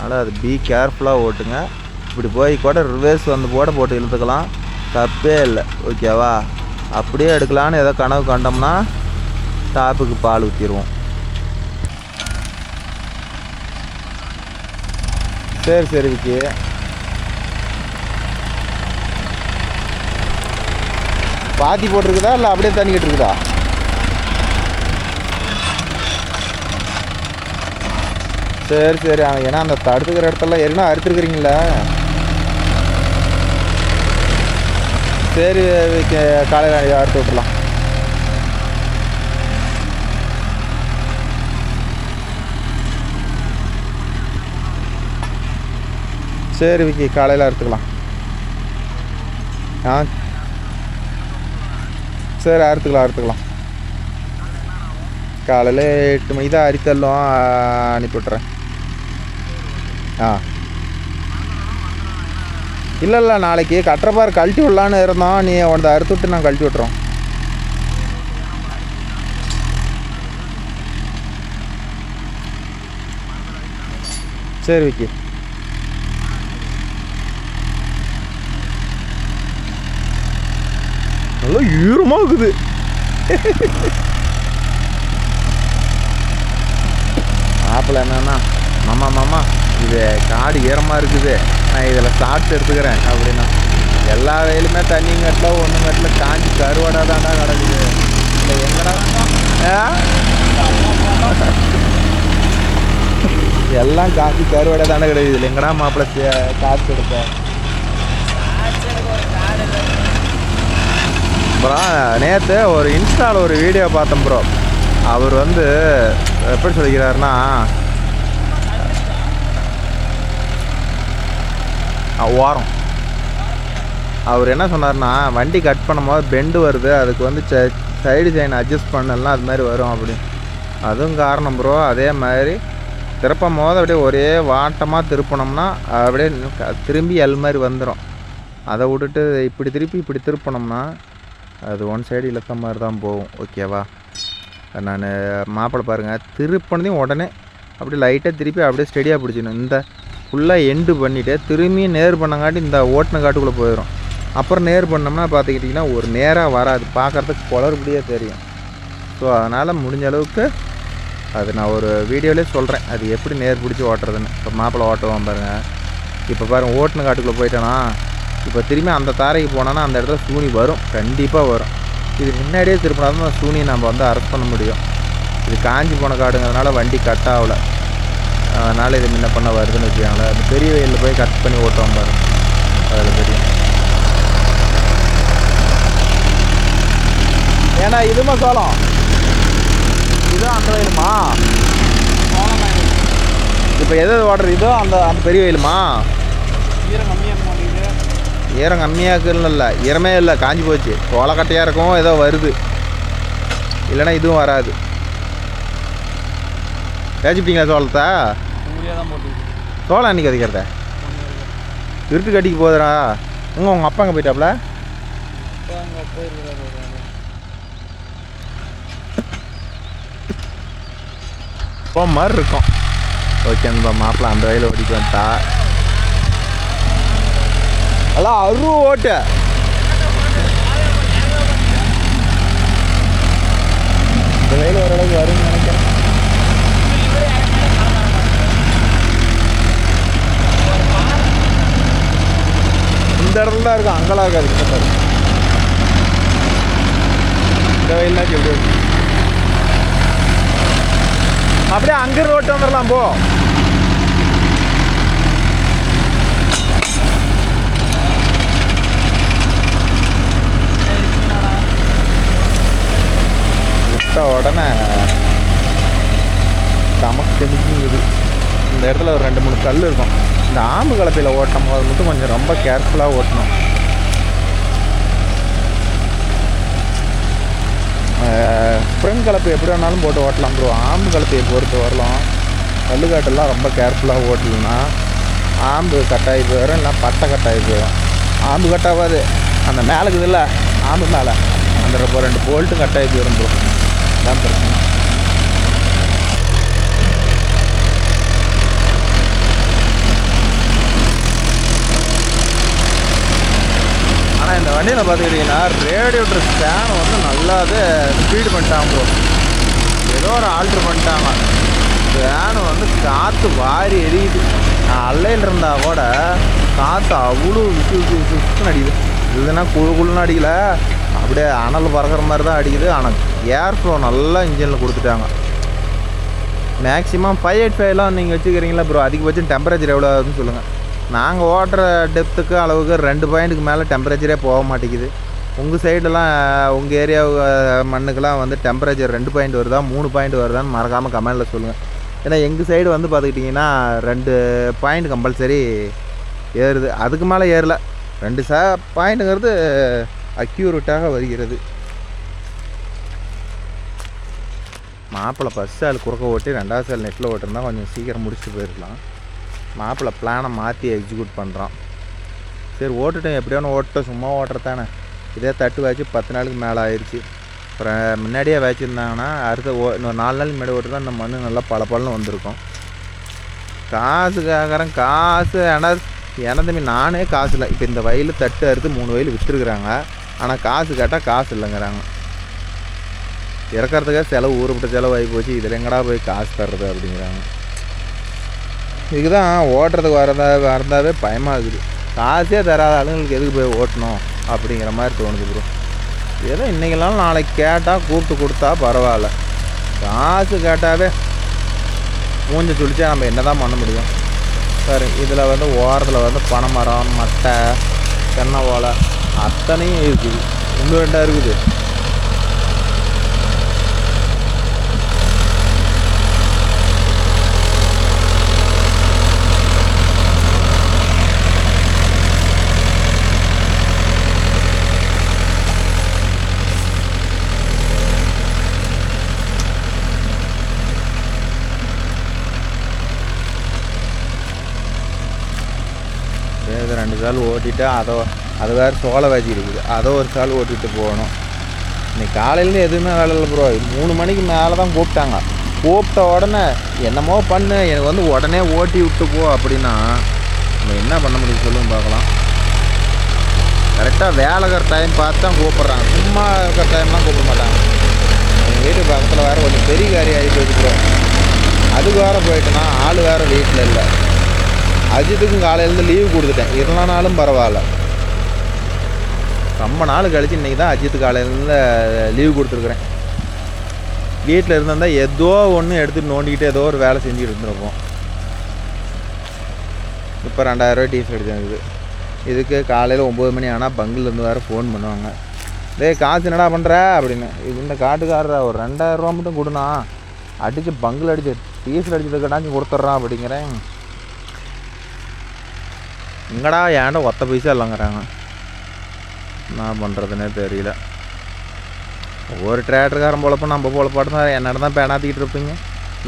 அதனால் அது பி கேர்ஃபுல்லாக ஓட்டுங்க. இப்படி போய் கூட ரிவர்ஸ் வந்து போட்டு இழுத்துக்கலாம், தப்பே இல்லை. ஓகேவா? அப்படியே எடுக்கலான்னு ஏதோ கனவு கண்டோம்னா டாப்புக்கு பால் ஊற்றிடுவோம். சரி விக்கி, பாத்தி போட்டிருக்குதா இல்லை அப்படியே தண்ணிக்கிட்டு இருக்குதா? சரி ஏன்னா அந்த தடுத்துக்கிற இடத்துல ஏற்கனவே அறுத்துருக்குறீங்களா? சரி காலையில் அறுத்து விட்டுலாம். சரி விக்கி, காலையில் அறுத்துக்கலாம். ஆ சரி, அறுத்துக்கலாம். காலையில் 8 மணிக்கு தான் அரித்தல்லும் அனுப்பிவிட்றேன். ஆ இல்லை நாளைக்கு கட்டுறப்பார் கழட்டி விடலான்னு இருந்தோம். நீ உனதை அறுத்து விட்டு நான் கழட்டி விட்றோம். சரி விக்கி. நல்லா ஈரமாக இருக்குது. ஆப்பிள் என்னன்னா, மாமா இது காடு ஈரமாக இருக்குது, நான் இதில் ஷார்ட்ஸ் எடுத்துக்கிறேன் அப்படின்னா, எல்லா வயலுமே தண்ணி கட்டில் ஒன்று கட்டில் காஞ்சி கருவாடாக தாண்டா கிடக்குது. இல்லை எங்கடா எல்லாம் காஞ்சி கருவாடாக தாண்டா கிடக்குது. இல்லை எங்கடா மாப்பிள்ளை காசு எடுப்ப. அப்புறம் நேற்று ஒரு இன்ஸ்டாவில் ஒரு வீடியோ பார்த்தேன் ப்ரோ. அவர் வந்து எப்படி சொல்லிக்கிறாருன்னா, ஓரம் அவர் என்ன சொன்னார்னா, வண்டி கட் பண்ணும்போது பெண்டு வருது, அதுக்கு வந்து சைடு செயின் அட்ஜஸ்ட் பண்ணலாம், அது மாதிரி வரும் அப்படின்னு. அதுவும் காரணம் ப்ரோ. அதே மாதிரி திருப்பும் போது அப்படியே ஒரே வாட்டமாக திருப்பினோம்னா அப்படியே திரும்பி எல் மாதிரி வந்துடும். அதை விட்டுட்டு இப்படி திருப்பினோம்னா அது ஒன் சைடு இழுத்த மாதிரி தான் போகும். ஓகேவா? நான் மாப்பிள்ளை பாருங்கள், திருப்பினதையும் உடனே அப்படியே லைட்டாக திருப்பி அப்படியே ஸ்டெடியாக பிடிச்சிடணும். இந்த ஃபுல்லாக எண்டு பண்ணிவிட்டு திரும்பி நேர் பண்ணங்காட்டி இந்த ஓட்டின காட்டுக்குள்ளே போயிடும். அப்புறம் நேர் பண்ணோம்னா பார்த்துக்கிட்டிங்கன்னா ஒரு நேராக வராது, பார்க்குறதுக்கு குளறுபடியாக தெரியும். ஸோ அதனால் முடிஞ்ச அளவுக்கு அது நான் ஒரு வீடியோவிலே சொல்கிறேன், அது எப்படி நேர் பிடிச்சி ஓட்டுறதுன்னு. இப்போ மாப்பிள்ளை ஓட்டுவான் பாருங்கள். இப்போ பாருங்கள், ஓட்டின காட்டுக்குள்ளே போயிட்டேனா, இப்போ திரும்பி அந்த தாரைக்கு போனோன்னா அந்த இடத்துல சூனி வரும், கண்டிப்பாக வரும். இது முன்னாடியே திருப்பினாலும் அந்த சூனியை நம்ம வந்து அரெஸ்ட் பண்ண முடியும். இது காஞ்சி போன காடுங்கிறதுனால வண்டி கட் ஆகலை, அதனால் இது முன்ன பண்ண வருதுன்னு வச்சுக்காங்களேன். அந்த பெரிய வயலில் போய் கட் பண்ணி ஓட்டுவோம் பாருங்க, அதில் தெரியும். ஏன்னா இதுமா சோளம், இதுவும் அந்த வயலுமா? இப்போ எது ஓடுறது? இதோ அந்த பெரிய வயலுமா? ஈரம் கம்மியாக்குன்னு இல்லை, ஈரமே இல்லை, காஞ்சி போச்சு. சோளக்கட்டையாக இருக்கும், ஏதோ வருது, இல்லைன்னா இதுவும் வராது. தேய்ச்சிப்பிட்டீங்களா சோளத்தை? சோளம் அன்றைக்கி அதிக்கிறத இருட்டு கட்டிக்கு போகுதுடா. உங்கள் அப்பா அங்கே போயிட்டாப்ல? இப்போ மாதிரி இருக்கும். ஓகே நண்பா, மாப்பிள்ளை அந்த வயலில் ஓடிட்டு வந்துட்டா. எல்லாம் அருவ ஓட்டு. இந்த வயல் ஓரளவுக்கு வரும்னு நினைக்கிறேன். இந்த இடத்துல தான் இருக்கும், அங்கெல்லாம் இருக்காது. இந்த வயல்னாச்சு எப்படி இருக்கு? அப்படியே அங்கே ரோட்டு வந்துடலாம் போ. விட்ட உடனே தமக்கு தெமிக்குங்குது. இந்த இடத்துல ஒரு 2-3 கல் இருக்கும். இந்த ஆம்பு கலப்பையில் ஓட்டும் போது மட்டும் கொஞ்சம் ரொம்ப கேர்ஃபுல்லாக ஓட்டணும். ஸ்ப்ரிங் கலப்பை எப்படி வேணாலும் போட்டு ஓட்டலாம் ப்ரோ. ஆம்பு கலப்பையை பொறுத்து வரலாம். கல்லுக்காட்டெல்லாம் ரொம்ப கேர்ஃபுல்லாக ஓட்டலன்னா ஆம்பு கட்டாகி போயிடும், இல்லை பட்டை கட்டாகி போயிடும். ஆம்பு கட்டாகாது, அந்த மேலே இருக்குதுல்ல ஆம்பு மேலே அந்த 2 போல்ட்டும் கட்டாகி போயிடும் ப்ரோ. அதான் பிரச்சனை. ஆனால் இந்த வண்டியில் பார்த்துக்கிட்டிங்கன்னா ரேடியேட்டர் ஸ்பேன் வந்து நல்லாவே ஸ்பீடு பண்ணிட்டாங்க ப்ரோ. ஏதோ ஒரு ஆல்ட்ரு பண்ணிட்டாங்க. ஃபேனு வந்து காற்று வாரி எரியுது. நான் அல்லையில் இருந்தால் கூட காற்று அவ்வளோ விசுன்னு அடிக்குது. இதுனா குழுன்னு அடிக்கலை, அப்படியே அனல் பறக்கிற மாதிரி தான் அடிக்குது. ஆனால் ஏர் ஃப்ளோ நல்லா இன்ஜினில் கொடுத்துட்டாங்க. மேக்ஸிமம் 585 நீங்கள் வச்சுக்கிறீங்களா ப்ரோ? அதிகபட்சம் டெம்பரேச்சர் எவ்வளோ ஆகுதுன்னு சொல்லுங்கள். நாங்கள் ஓட்டுற டெப்த்துக்கு அளவுக்கு 2 பாயிண்ட்டுக்கு மேலே டெம்பரேச்சரே போக மாட்டேங்குது. உங்கள் சைடெல்லாம் உங்கள் ஏரியா மண்ணுக்கெல்லாம் வந்து டெம்பரேச்சர் 2 பாயிண்ட் வருதா 3 பாயிண்ட் வருதான்னு மறக்காமல் கமெண்டில் சொல்லுங்கள். ஏன்னா எங்கள் சைடு வந்து பார்த்துக்கிட்டிங்கன்னா 2 பாயிண்ட் கம்பல்சரி ஏறுது. அதுக்கு மேலே ஏறல. 2 பாயிண்ட்டுங்கிறது அக்யூரேட்டாக வருகிறது. மாப்பிள்ளை ஃபஸ்ட் சால் குறுக்க ஓட்டி 2வது சால் நெட்டில் ஓட்டிருந்தா கொஞ்சம் சீக்கிரம் முடிச்சுட்டு போயிருக்கலாம். மாப்பிள்ளை பிளானை மாற்றி எக்ஸிக்யூட் பண்ணுறான். சரி ஓட்டுட்டேன், எப்படியான ஓட்டட்டும், சும்மா ஓட்டுறதானே. இதே தட்டு வச்சு 10 நாளுக்கு மேலே ஆயிடுச்சு. அப்புறம் முன்னாடியே வச்சுருந்தாங்கன்னா அடுத்த இன்னொரு 4 நாளுக்கு முன்னாடி ஓட்டு தான் இந்த மண் நல்லா பளபளன்னு வந்திருக்கும். காசு கேட்குறேன், காசு ஏன்னா தம்பி நானே காசு இல்லை. இப்போ இந்த வயல் தட்டு அறுத்து 3 வயல் விற்றுருக்குறாங்க. ஆனால் காசு கேட்டால் காசு இல்லைங்கிறாங்க. இறக்கிறதுக்காக செலவு ஊறுபட்ட செலவு ஆகி போச்சு. இதில் எங்கடா போய் காசு தர்றது அப்படிங்கிறாங்க. இதுக்கு தான் ஓட்டுறதுக்கு வரந்தாவே பயமாகுது. காசே தராத ஆளுங்களுக்கு எதுக்கு போய் ஓட்டணும் அப்படிங்கிற மாதிரி தோணுது ப்ரோ. ஏதோ இன்றைக்கெல்லாம் நாளைக்கு கேட்டால் கூப்பிட்டு கொடுத்தா பரவாயில்ல. காசு கேட்டாவே மூஞ்சி துளிச்சா நம்ம என்ன தான் பண்ண முடியும். சரி, இதில் வந்து ஓரத்தில் வந்து பனைமரம், மட்டை, தென்னை ஓலை அத்தனையும் இருக்குது. இன்னும் 2 இருக்குது. இது 2 சால் ஓட்டிட்டு அது வேறு சோளை வச்சு இருக்குது. அதை ஒரு சால் ஓட்டிகிட்டு போகணும். இன்னைக்கு காலையிலேருந்து எதுவுமே வேலை இல்லை ப்ரோ. 3 மணிக்கு மேலே தான் கூப்பிட்டாங்க. கூப்பிட்ட உடனே என்னமோ பண்ணு, எனக்கு வந்து உடனே ஓட்டி விட்டு போ அப்படின்னா நம்ம என்ன பண்ண முடியும் சொல்லுங்க பார்க்கலாம். கரெக்டாக வேலைக்கிற டைம் பார்த்து தான் கூப்பிட்றாங்க. சும்மா இருக்கிற டைம்லாம் கூப்பிட மாட்டாங்க. எங்கள் வீட்டு பக்கத்தில் வேறு கொஞ்சம் பெரிய காரியம் ஆகி போயிட்டு ப்ரோ. அதுக்கு வேறு போயிட்டுனா ஆள் வேறு வீட்டில் இல்லை. அஜித்துக்கும் காலையிலேருந்து லீவு கொடுத்துட்டேன். இருந்தாலும் பரவாயில்ல. ரொம்ப நாள் கழிச்சு இன்றைக்கி தான் அஜித்து காலையிலேருந்து லீவு கொடுத்துருக்குறேன். வீட்டில் இருந்தால் ஏதோ ஒன்று எடுத்துகிட்டு நோண்டிக்கிட்டு ஏதோ ஒரு வேலை செஞ்சுட்டு இருந்துருப்போம். இப்போ 2000 ரூபாய் டீசல் அடிச்சிருக்குது. இதுக்கு காலையில் 9 மணி ஆனால் பங்கிலேருந்து வேறு ஃபோன் பண்ணுவாங்க. டேய் காசு என்னடா பண்ணுற அப்படின்னு. இது இந்த காட்டுக்காரரை ஒரு 2000 ரூபா மட்டும் கொடுனா, அடித்து பங்கில் அடிச்சு டீசல் அடிச்சதுக்கடாச்சும் கொடுத்துட்றான் அப்படிங்கிறேன். இங்கடா ஏன்டா ஒத்த பைசா இல்லைங்கிறாங்க. என்ன பண்ணுறதுனே தெரியல. ஒவ்வொரு டிரேக்டருக்காரன் பொழப்போ நம்ம பொழப்பாட்டு தான் என்னோட தான் பேனாத்திக்கிட்டு இருப்பீங்க.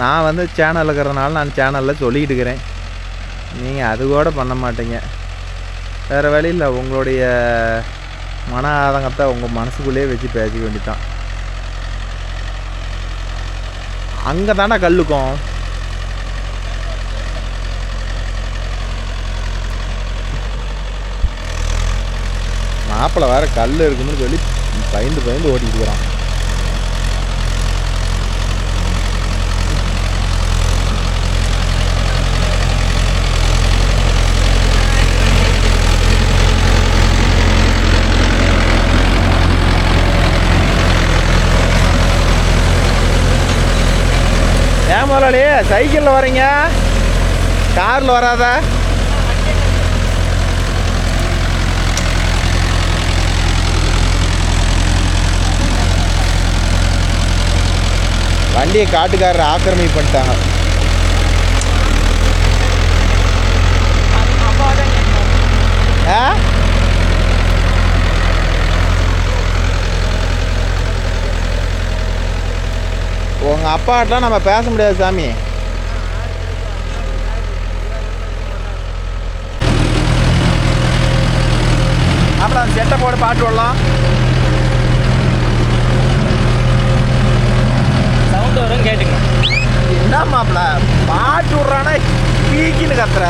நான் வந்து சேனல் இருக்கிறதுனால நான் சேனலில் சொல்லிக்கிட்டு இருக்கிறேன். நீங்கள் அது கூட பண்ண மாட்டீங்க. வேறு வழி இல்லை. உங்களுடைய மன ஆதங்கத்தை உங்கள் மனசுக்குள்ளேயே வச்சு பேசிக்க வேண்டியதான். அங்கே தானே கல்லுக்கும். மாப்பிள்ளை வேறு கல் இருக்குன்னு சொல்லி பயந்து ஓட்டிட்டு இருக்கிறான். ஏன் முதலாளி சைக்கிளில் வரீங்க, காரில் வராத? வண்டியை காட்டுக்காரர் ஆக்கிரமிப்பு பண்ணிட்டாங்க. உங்கள் அப்பாட்டெலாம் நம்ம பேச முடியாது சாமி. அப்புறம் அந்த செட்டை போட்டு பாட்டு விடலாம். சவுண்ட் வரும் கேட்டுங்க. என்ன மாப்பிள்ள பாட்டு விட்றானா பீக்கின்னு கத்துற?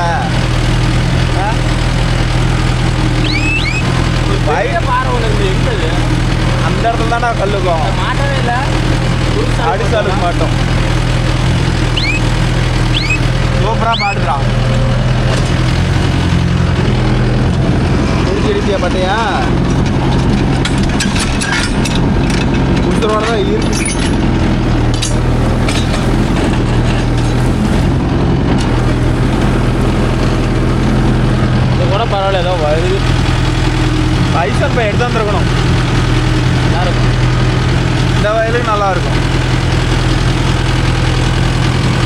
பாறை ஒன்று இருக்குது. எங்கது அந்த இடத்துல தானே கல்லுக்கும். மாட்டவே இல்லை. அடிச்சாலுக்கு மாட்டோம். சூப்பராக பாடுறான். முடிச்சிருக்கியா பாட்டியா? உத்தரவோட தான் இருக்கு. இது கூட பரவாயில்ல, ஏதோ வருது. பைசா இப்போ எடுத்து வந்துருக்கணும். இந்த வயலுக்கு நல்லாயிருக்கும்.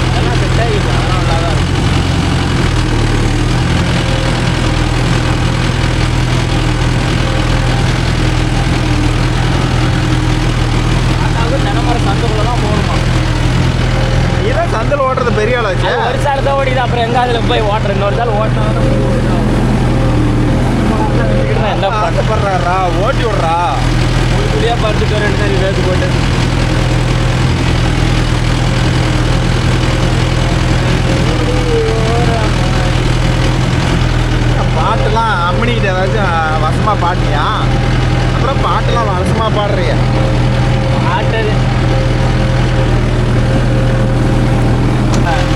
அதெல்லாம் செட் ஆகிடும், அதெல்லாம் நல்லா தான் இருக்கும். தினமர சந்தைக்குள்ளதான் போகணுமா? இதான் சந்தில் ஓட்டுறது பெரிய ஆளாச்சு. ஒரு சால் தான் ஓடிது, அப்புறம் எங்க அதில் போய் ஓட்டுறேன். இன்னொரு சால் ஓட்டினா என்ன பண்ணுறாரா? ஓட்டி விட்றா. புளியாக படுத்துட்டு 2 சாரி வேத்து போட்டு பாட்டுலாம் அம்மனிக்கிட்ட ஏதாச்சும் வசமாக பாட்டியா? அப்புறம் பாட்டுலாம் வசமாக பாடுறியா? ஆட்டது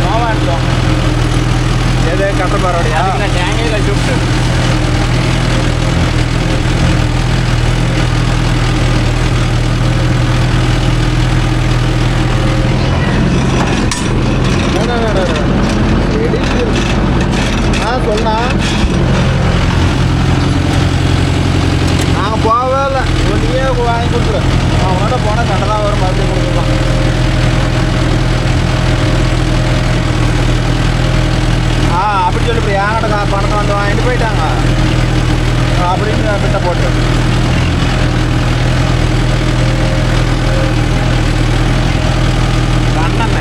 நோவா இருந்தோம். எது கட்டப்பாரோடையா? நான் டேங்கில் கட்டி சொன்னா நாங்கள் போகவே இல்லை. ஒன்றையே வாங்கி கொடுத்துரு. அவனோட போனால் சண்டை தான் வரும், மறுபடியும் கொடுத்துருவான். அப்படி சொல்லி என்கிட்ட பணத்தை வந்து வாங்கிட்டு போயிட்டாங்க அப்படின்னு கிட்ட போட்டு அண்ணன்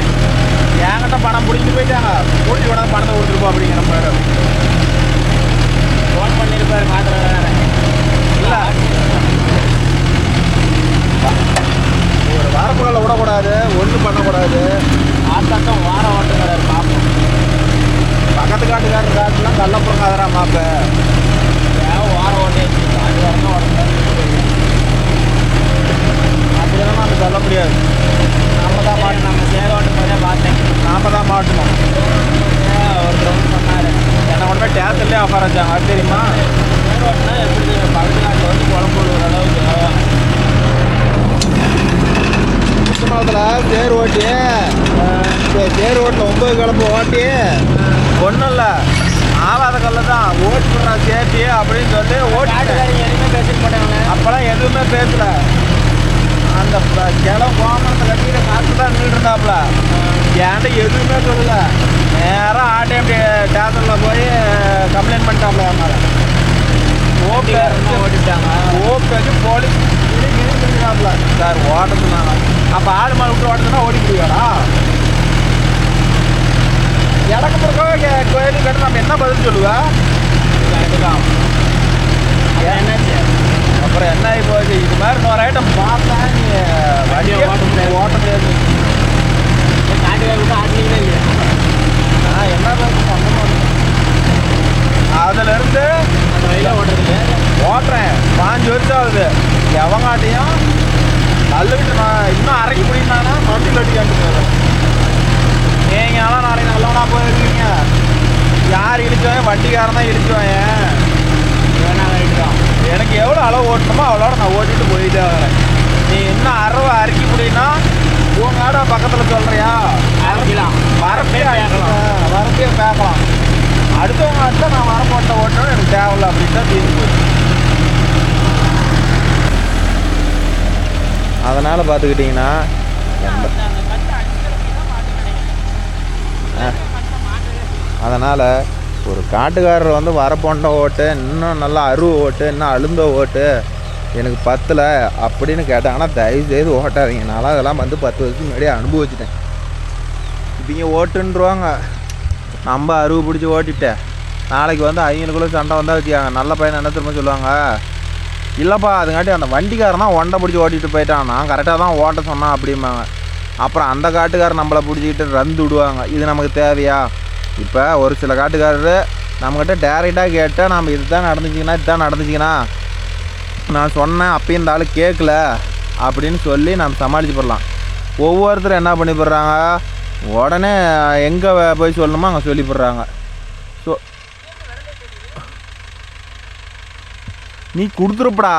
என்கிட்ட பணம் பிடிச்சிட்டு போயிட்டாங்க. கூட்டி உடனே பணத்தை கொடுத்துருப்போம் அப்படிங்கிற மாதிரி ஃபோன் பண்ணியிருப்பாரு. மாத்திரை இல்லை, ஒரு வாரப்புகளை விடக்கூடாது, ஒன்றும் பண்ணக்கூடாது. ஆத்தாட்டம் வாரம் ஓட்டுங்கிறாரு பார்ப்போம். பக்கத்து காட்டுக்காரர் காட்டுலாம் கள்ளப்புறங்காதரா மாப்ப வாரம் ஓட்டே அது வரணும் ஓடணும். அப்படிதான் நம்ம சொல்ல முடியாது. நம்ம தான் மாட்டணும். நம்ம சேர ஓட்டும் போதே பார்த்தேன். நாம தான் மாட்டணும். ஒரு ரவுண்ட் பண்ணாரு. என்னை கொண்டு போய் டேஸ்ட்லேயே உட்கார வச்சாங்க. அது தெரியுமா? சேர் ஓட்டினா எப்படி பக்கத்து நாட்டில் வந்து குழம்பு விடுற அளவுக்கு சுத்தமலத்தில் தேர் ஓட்டி தேர் ஓட்டில் 9 கிளம்பு ஓட்டி ஒன்றும் இல்லை, ஆவாத கல்ல தான் ஓட்டி விட்றா சேட்டி அப்படின்னு சொல்லி ஓட்டி எதுவுமே பேசிக்க மாட்டாங்களே. அப்போலாம் எதுவுமே பேசல. அந்த கிளம் கோமரத்தை கட்டிக்கிட்ட காற்று தான் நின்றுட்டு இருந்தாப்புல. ஏன்ட்ட எதுவுமே சொல்லலை. நேராக ஆர்டிஎம் ஸ்டேஷனில் போய் கம்ப்ளைண்ட் பண்ணிட்டாப்புல. என் மேலே ஓட்டிட்டாங்க. ஓப்பி போலீஸ் சொல்லிட்டாப்புல. சார் ஓட்டத்துனாங்க. அப்போ ஆடு மாடு விட்டு ஓட்டத்துனா ஓடி முடியாடா? எனக்கு பிறகு கோயிலுக்கு கட்டு நம்ம என்ன பதில் சொல்லுவேன்? அதுதான் என்னாச்சு? அப்புறம் என்ன ஆகி போச்சு? இது மாதிரி இன்னொரு ஐட்டம் பார்த்தா நீ வண்டியை ஓட்ட முடியாது. காட்டுக்காரருக்கு ஆட்டிங்களே இல்லையா? என்ன அதுலேருந்து அந்த வழியில் ஓட்டுறது ஓட்டுறேன் 5 வருஷம் ஆகுது. எவங்காட்டியும் கல்லுக்கிட்டு நான் இன்னும் அரைக்க முடியும்னா மண்டியில் அடி காட்டுங்க. நீங்கள் ஆனால் நாளைக்கு நல்லவனா போயிருக்கீங்க. யார் இழிச்சுவாங்க? வண்டிக்காரன் தான் இழிச்சுவாங்க. எனக்கு எவ்வளோ அளவு ஓட்டணுமோ அவ்வளோட நான் ஓட்டிட்டு போயிட்டே வரேன். நீ இன்னும் அறவை அரைக்க முடியும்னா உங்காட பக்கத்தில் சொல்கிறியா? அரைக்கலாம். வரப்பே பேக்கலாம். அடுத்தவங்க அடுத்த நான் வரப்போட்ட ஓட்டணும் எனக்கு தேவையில்ல அப்படின்னு தான் தீர்ந்து போச்சு. அதனால் பார்த்துக்கிட்டிங்கன்னா அதனால் ஒரு காட்டுக்காரர் வந்து வரப்போண்ட ஓட்டு, இன்னும் நல்லா அருவு ஓட்டு, இன்னும் அழுந்த ஓட்டு எனக்கு பத்தல அப்படின்னு கேட்டாங்கன்னா தயவுசெய்து ஓட்டாதீங்க. நான்லாம் அதெல்லாம் வந்து 10 வருஷத்துக்கு முன்னாடியே அனுபவிச்சிட்டேன். இவங்க ஓட்டுன்றுவாங்க, நம்ம அருவு பிடிச்சி ஓட்டிட்டேன். நாளைக்கு வந்து அவங்களுக்குள்ள சண்டை வந்தால் வச்சுக்காங்க. நல்ல பையனை என்ன திரும்ப சொல்லுவாங்க? இல்லைப்பா அதுங்காட்டி அந்த வண்டிக்காரன் தான் ஒண்டை பிடிச்சி ஓட்டிகிட்டு போயிட்டான், நான் கரெக்டாக தான் ஓட்ட சொன்னான் அப்படிம்பாங்க. அப்புறம் அந்த காட்டுக்காரர் நம்மளை பிடிச்சிக்கிட்டு ரந்து விடுவாங்க. இது நமக்கு தேவையா? இப்போ ஒரு சில காட்டுக்காரர் நம்மக்கிட்ட டேரெக்டாக கேட்டால் நம்ம இதுதான் நடந்துச்சிங்கன்னா நான் சொன்னேன் அப்பயும் இந்த ஆள் கேட்கல அப்படின்னு சொல்லி நம்ம சமாளித்து போடலாம். ஒவ்வொருத்தரும் என்ன பண்ணி போடுறாங்க, உடனே எங்கே போய் சொல்லணுமோ அங்கே சொல்லி போடுறாங்க. ஸோ நீ கொடுத்துருப்படா,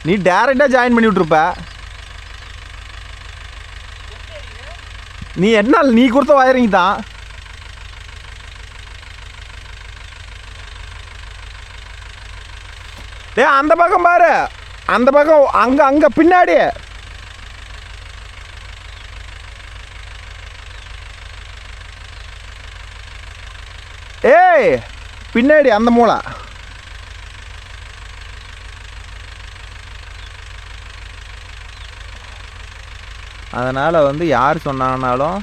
நீ டேரெக்டாக ஜாயின் பண்ணி விட்ருப்ப. நீ என்ன நீ கொடுத்த வயரிங் தான். அந்த பக்கம் பாரு, அந்த பக்கம் அங்கே பின்னாடி. ஏய் பின்னாடி அந்த மூளை. அதனால் வந்து யார் சொன்னாங்கனாலும்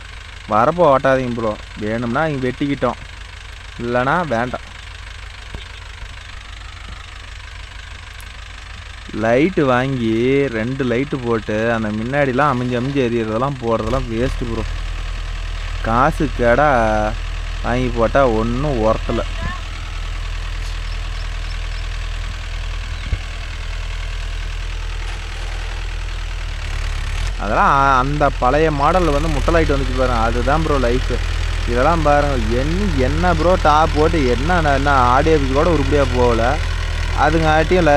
வரப்போ ஓட்டாதீங்க ப்ரோ. வேணும்னா இங்கே வெட்டிக்கிட்டோம், இல்லைனா வேண்டாம். லைட்டு வாங்கி 2 லைட்டு போட்டு அந்த முன்னாடிலாம் அமைஞ்சு எரியறதெல்லாம் போடுறதெல்லாம் வேஸ்ட்டு ப்ரோ. காசு கேடா வாங்கி போட்டால் ஒன்றும் ஒர்த்தலை. அதெல்லாம் அந்த பழைய மாடலில் வந்து முட்டை லைட் வந்துச்சு பாருங்க, அதுதான் ப்ரோ லைஃபு. இதெல்லாம் பாருங்கள் என்ன ப்ரோ டாப் போட்டு என்ன ஆடியோ பீஸ் கூட உருப்படியாக போகலை. அதுங்காட்டியும்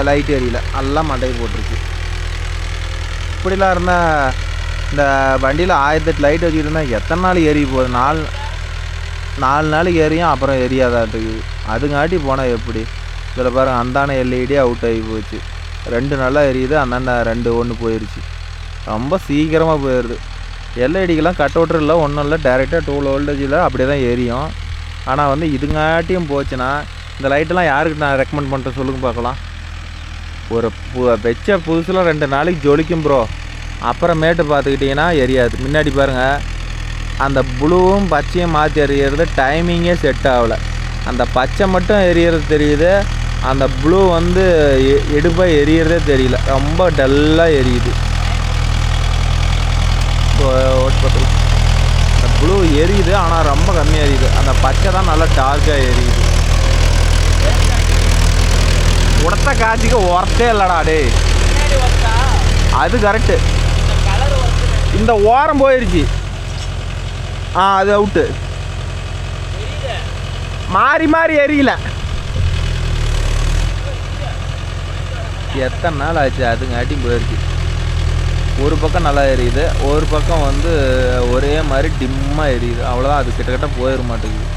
லைட் எரியல, எல்லாம் மண்டையை போட்டிருக்கு. இப்படிலாம் இருந்தால் இந்த வண்டியில் 1008 லைட் வச்சுக்கிட்டு எத்தனை நாள் எரிய போகுது? 4 நாளைக்கு எரியும், அப்புறம் எரியாதாட்டுக்கு. அதுங்காட்டி போனால் எப்படி? இதில் பாருங்கள் அந்தான எல்இடி அவுட் ஆகி போச்சு. 2 நல்லா எரியுது, அந்தாண்ட 2 1 போயிடுச்சு. ரொம்ப சீக்கிரமாக போயிடுது. எல்இடிக்கெலாம் கட் அவுட்ரு இல்லை, ஒன்றும் இல்லை, டேரெக்டாக 12 வோல்டேஜில் அப்படியே தான் எரியும். ஆனால் வந்து இதுங்காட்டியும் போச்சுன்னா இந்த லைட்டெல்லாம் யாருக்கு நான் ரெக்கமெண்ட் பண்ணுறேன் சொல்லுங்கள் பார்க்கலாம். ஒரு வச்ச புதுசில் 2 நாளைக்கு ஜொலிக்கும் ப்ரோ, அப்புறமேட்டு பார்த்துக்கிட்டிங்கன்னா எரியாது. முன்னாடி பாருங்கள் அந்த ப்ளூவும் பச்சையும் மாற்றி எறிகிறது டைமிங்கே செட் ஆகலை. அந்த பச்சை மட்டும் எரியறது தெரியுது, அந்த ப்ளூ வந்து எடுப்பாக எரியறதே தெரியல, ரொம்ப டல்லாக எரியுது. அந்த ப்ளூ எரியுது ஆனால் ரொம்ப கம்மியாக எரியுது, அந்த பச்சை தான் நல்லா டார்க்காக எரியுது. உடத்த காட்சிக்கு ஒர்த்தே இல்லைடா டே. அது கரெக்டு. இந்த ஓரம் போயிடுச்சு, அது அவுட்டு. மாறி எரியல. எத்தனை நாள் ஆச்சு அதுங்காட்டி போயிடுச்சு. ஒரு பக்கம் நல்லா எரியுது, ஒரு பக்கம் வந்து ஒரே மாதிரி டிம்மாக எரியுது, அவ்வளோதான். அது கிட்டத்தட்ட போயிட மாட்டேங்குது.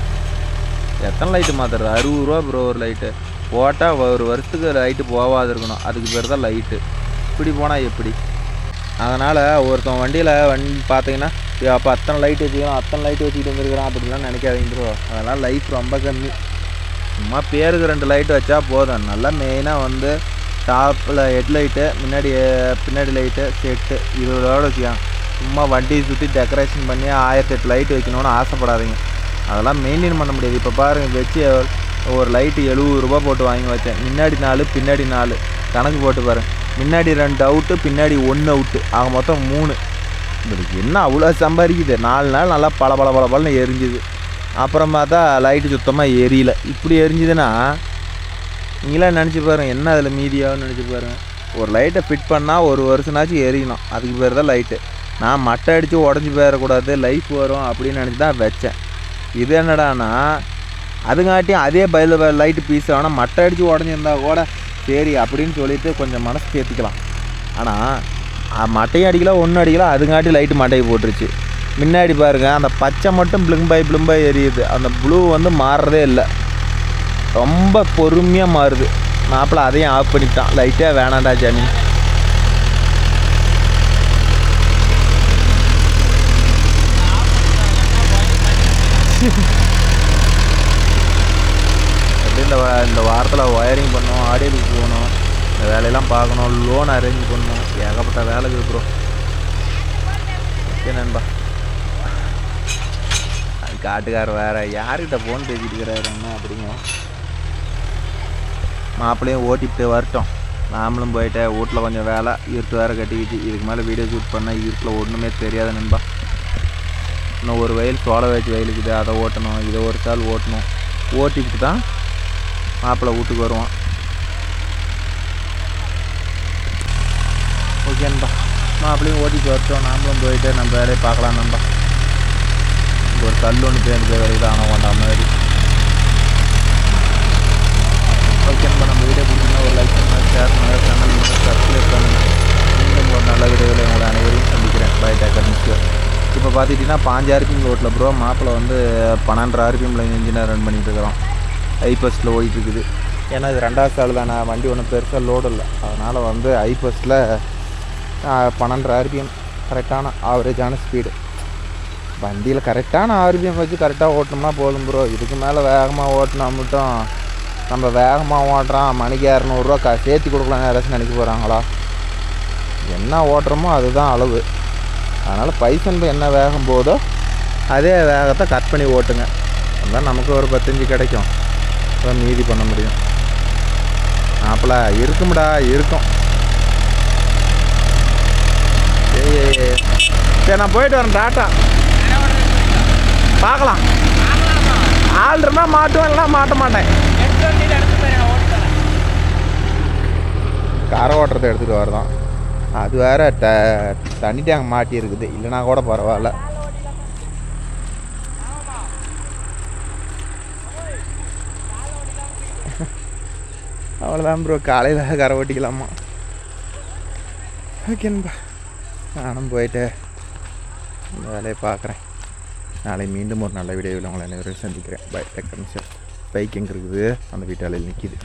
எத்தனை லைட்டு மாற்றுறது? 60 ரூபா ப்ரோ ஒரு லைட்டு போட்டால் ஒரு வருஷத்துக்கு லைட்டு போகாது இருக்கணும், அதுக்கு பேர் தான் லைட்டு. இப்படி போனால் எப்படி? அதனால் ஒருத்தன் வண்டியில் பார்த்தீங்கன்னா அப்போ அத்தனை லைட் வச்சுக்கலாம், அத்தனை லைட்டு வச்சுக்கிட்டு வந்துருக்கிறான் அப்படின்லாம் நினைக்காதீங்க ப்ரோ. அதனால் லைஃப் ரொம்ப கம்மி. சும்மா பேருக்கு 2 லைட்டு வச்சா போதும். நல்லா மெயினாக வந்து டாப்பில் ஹெட்லைட்டு, பின்னாடி லைட்டு செட்டு இதோட வச்சுக்காங்க. சும்மா வண்டியை சுற்றி டெக்கரேஷன் பண்ணி 1008 லைட்டு வைக்கணும்னு ஆசைப்படாதீங்க. அதெல்லாம் மெயின்டைன் பண்ண முடியாது. இப்போ பாருங்கள், வச்சு ஒரு லைட்டு 70 ரூபா போட்டு வாங்கி வச்சேன். முன்னாடி 4 பின்னாடி 4 கணக்கு போட்டு பாருங்கள். முன்னாடி 2 அவுட்டு, பின்னாடி 1 அவுட்டு, ஆக மொத்தம் 3. உங்களுக்கு என்ன அவ்வளோ சம்பாதிக்குது? 4 நாள் நல்லா பல எரிஞ்சுது. அப்புறம் பார்த்தா லைட்டு சுத்தமாக எரியல. இப்படி எரிஞ்சுதுன்னா நீங்களாம் நினச்சி பாருங்கள், என்ன அதில் மீதியாகும்னு நினச்சி பாருங்கள். ஒரு லைட்டை ஃபிட் பண்ணால் ஒரு வருஷனாச்சும் எரியணும், அதுக்கு பேர் தான் லைட்டு. நான் மட்டை அடித்து உடஞ்சி போயிடக்கூடாது, லைஃப் வரும் அப்படின்னு நினச்சி தான் வச்சேன். இது என்னடானா அதுங்காட்டியும் அதே லைட்டு பீஸ் ஆனால் மட்டை அடித்து உடஞ்சிருந்தா கூட சரி அப்படின்னு சொல்லிட்டு கொஞ்சம் மனசு தேர்த்திக்கலாம். ஆனால் மட்டையும் அடிக்கல, ஒன்றும் அடிக்கல, அதுங்காட்டி லைட்டு மட்டையை போட்டுருச்சு. முன்னாடி பாருங்கள், அந்த பச்சை மட்டும் பிளிம்பாய் எரியுது, அந்த ப்ளூ வந்து மாறுறதே இல்லை, ரொம்ப பொறுமையாக மாறுது. மாப்பிள்ளை அதையும் ஆஃப் பண்ணிட்டான், லைட்டே வேணாண்டா ஜாமி. இந்த வாரத்தில் ஒயரிங் பண்ணணும், ஆடியோக்கு போகணும், இந்த வேலையெல்லாம் பார்க்கணும், லோன் அரேஞ்ச் பண்ணணும், ஏகப்பட்ட வேலை இருக்குது ப்ரோ. ஓகே நண்பா. அது காட்டுக்காரர் வேறு யார்கிட்ட ஃபோன் பேசிட்டு இருக்கிறாருன்னா அப்படிங்க. மாப்பிள்ளையும் ஓட்டிகிட்டு வரட்டும், நாமளும் போயிட்டு வீட்டில் கொஞ்சம் வேலை, இருட்டு வேறு கட்டிக்கிச்சு. இதுக்கு மேலே வீடியோ ஷூட் பண்ணால் இருட்டில் ஒன்றுமே தெரியாது நண்பா. இன்னும் ஒரு வயல் சோள வச்சு வயலுக்குது, அதை ஓட்டணும், இதை ஒரு சால் ஓட்டணும். ஓட்டிக்கிட்டு தான் மாப்பிள்ளை வீட்டுக்கு வருவான். ஓகே நண்பா, மாப்பிள்ளையும் ஓட்டிட்டு வரட்டும், நாமளும் போயிட்டு நம்ம வேலையை பார்க்கலாம் நண்பா. இங்கே ஒரு கல் ஒன்று பேருந்து வேலையில் ஆனால் வேண்டாம் மாதிரி. ஓகே நண்பா, நம்ம வீடியோ பிடிச்சிங்கன்னா ஒரு லைக் பண்ணுங்கள், ஷேர் பண்ணுங்கள், சேனல் சப்ஸ்கிரைப் பண்ணுங்கள். மீண்டும் ஒரு நல்ல வீடியோவில் உங்களை அனைவரையும் சந்திக்கிறேன். பாய் டேக்கர் மிஸ்யூ. இப்போ பார்த்துக்கிட்டிங்கன்னா 5 RPM ரோட்டில் ப்ரோ, மாப்பிள்ளை வந்து 12 RPMல இன்ஜினை ரன் பண்ணிகிட்டு இருக்கிறோம். ஐபஸ்ட்டில் ஓடிட்டுருக்குது. ஏன்னா இது 2வது சால் தானே, வண்டி ஒன்றும் பெருசாக லோடு இல்லை. அதனால் வந்து ஐபஸில் 12 RPM கரெக்டான ஆவரேஜான ஸ்பீடு. வண்டியில் கரெக்டான RPM வச்சு கரெக்டாக ஓட்டணும்னா போதும் ப்ரோ. இதுக்கு மேலே வேகமாக ஓட்டினா மட்டும் நம்ம வேகமாக ஓட்டுறான் மணிக்கு 200 சேர்த்து கொடுக்கலாம் யாராச்சும் நினைக்க போகிறாங்களா? என்ன ஓட்டுறோமோ அதுதான் அளவு. அதனால் பைசன் என்ன வேகம் போதோ அதே வேகத்தை கட் பண்ணி ஓட்டுங்க. அதுதான் நமக்கு ஒரு 15 கிடைக்கும். அதான் மீதி பண்ண முடியும். அப்பல இருக்கும்டா இருக்கும். சரி நான் போயிட்டு வரேன். டாட்டா. பார்க்கலாம். ஆள் இருந்தால் மாட்டுவேன், இல்லைனா மாட்ட மாட்டேன். காரை ஓட்டுறதை எடுத்துகிட்டு வரதான். அது வேறு தண்ணி டேங்க் மாட்டி இருக்குது. இல்லைனா கூட பரவாயில்ல. அவ்வளோதான் ப்ரோ. காலையில் கரை ஓட்டிக்கலாமா? ஓகேன்பா. நானும் போயிட்டு இந்த வேலையை பார்க்குறேன். நாளை மீண்டும் ஒரு நல்ல வீடியோவில் உங்களை அனைவரும் சந்திக்கிறேன். பை. டெக் மிஷன் பைக் எங்கே இருக்குது? அந்த வீட்டாலையில் நிற்கிது.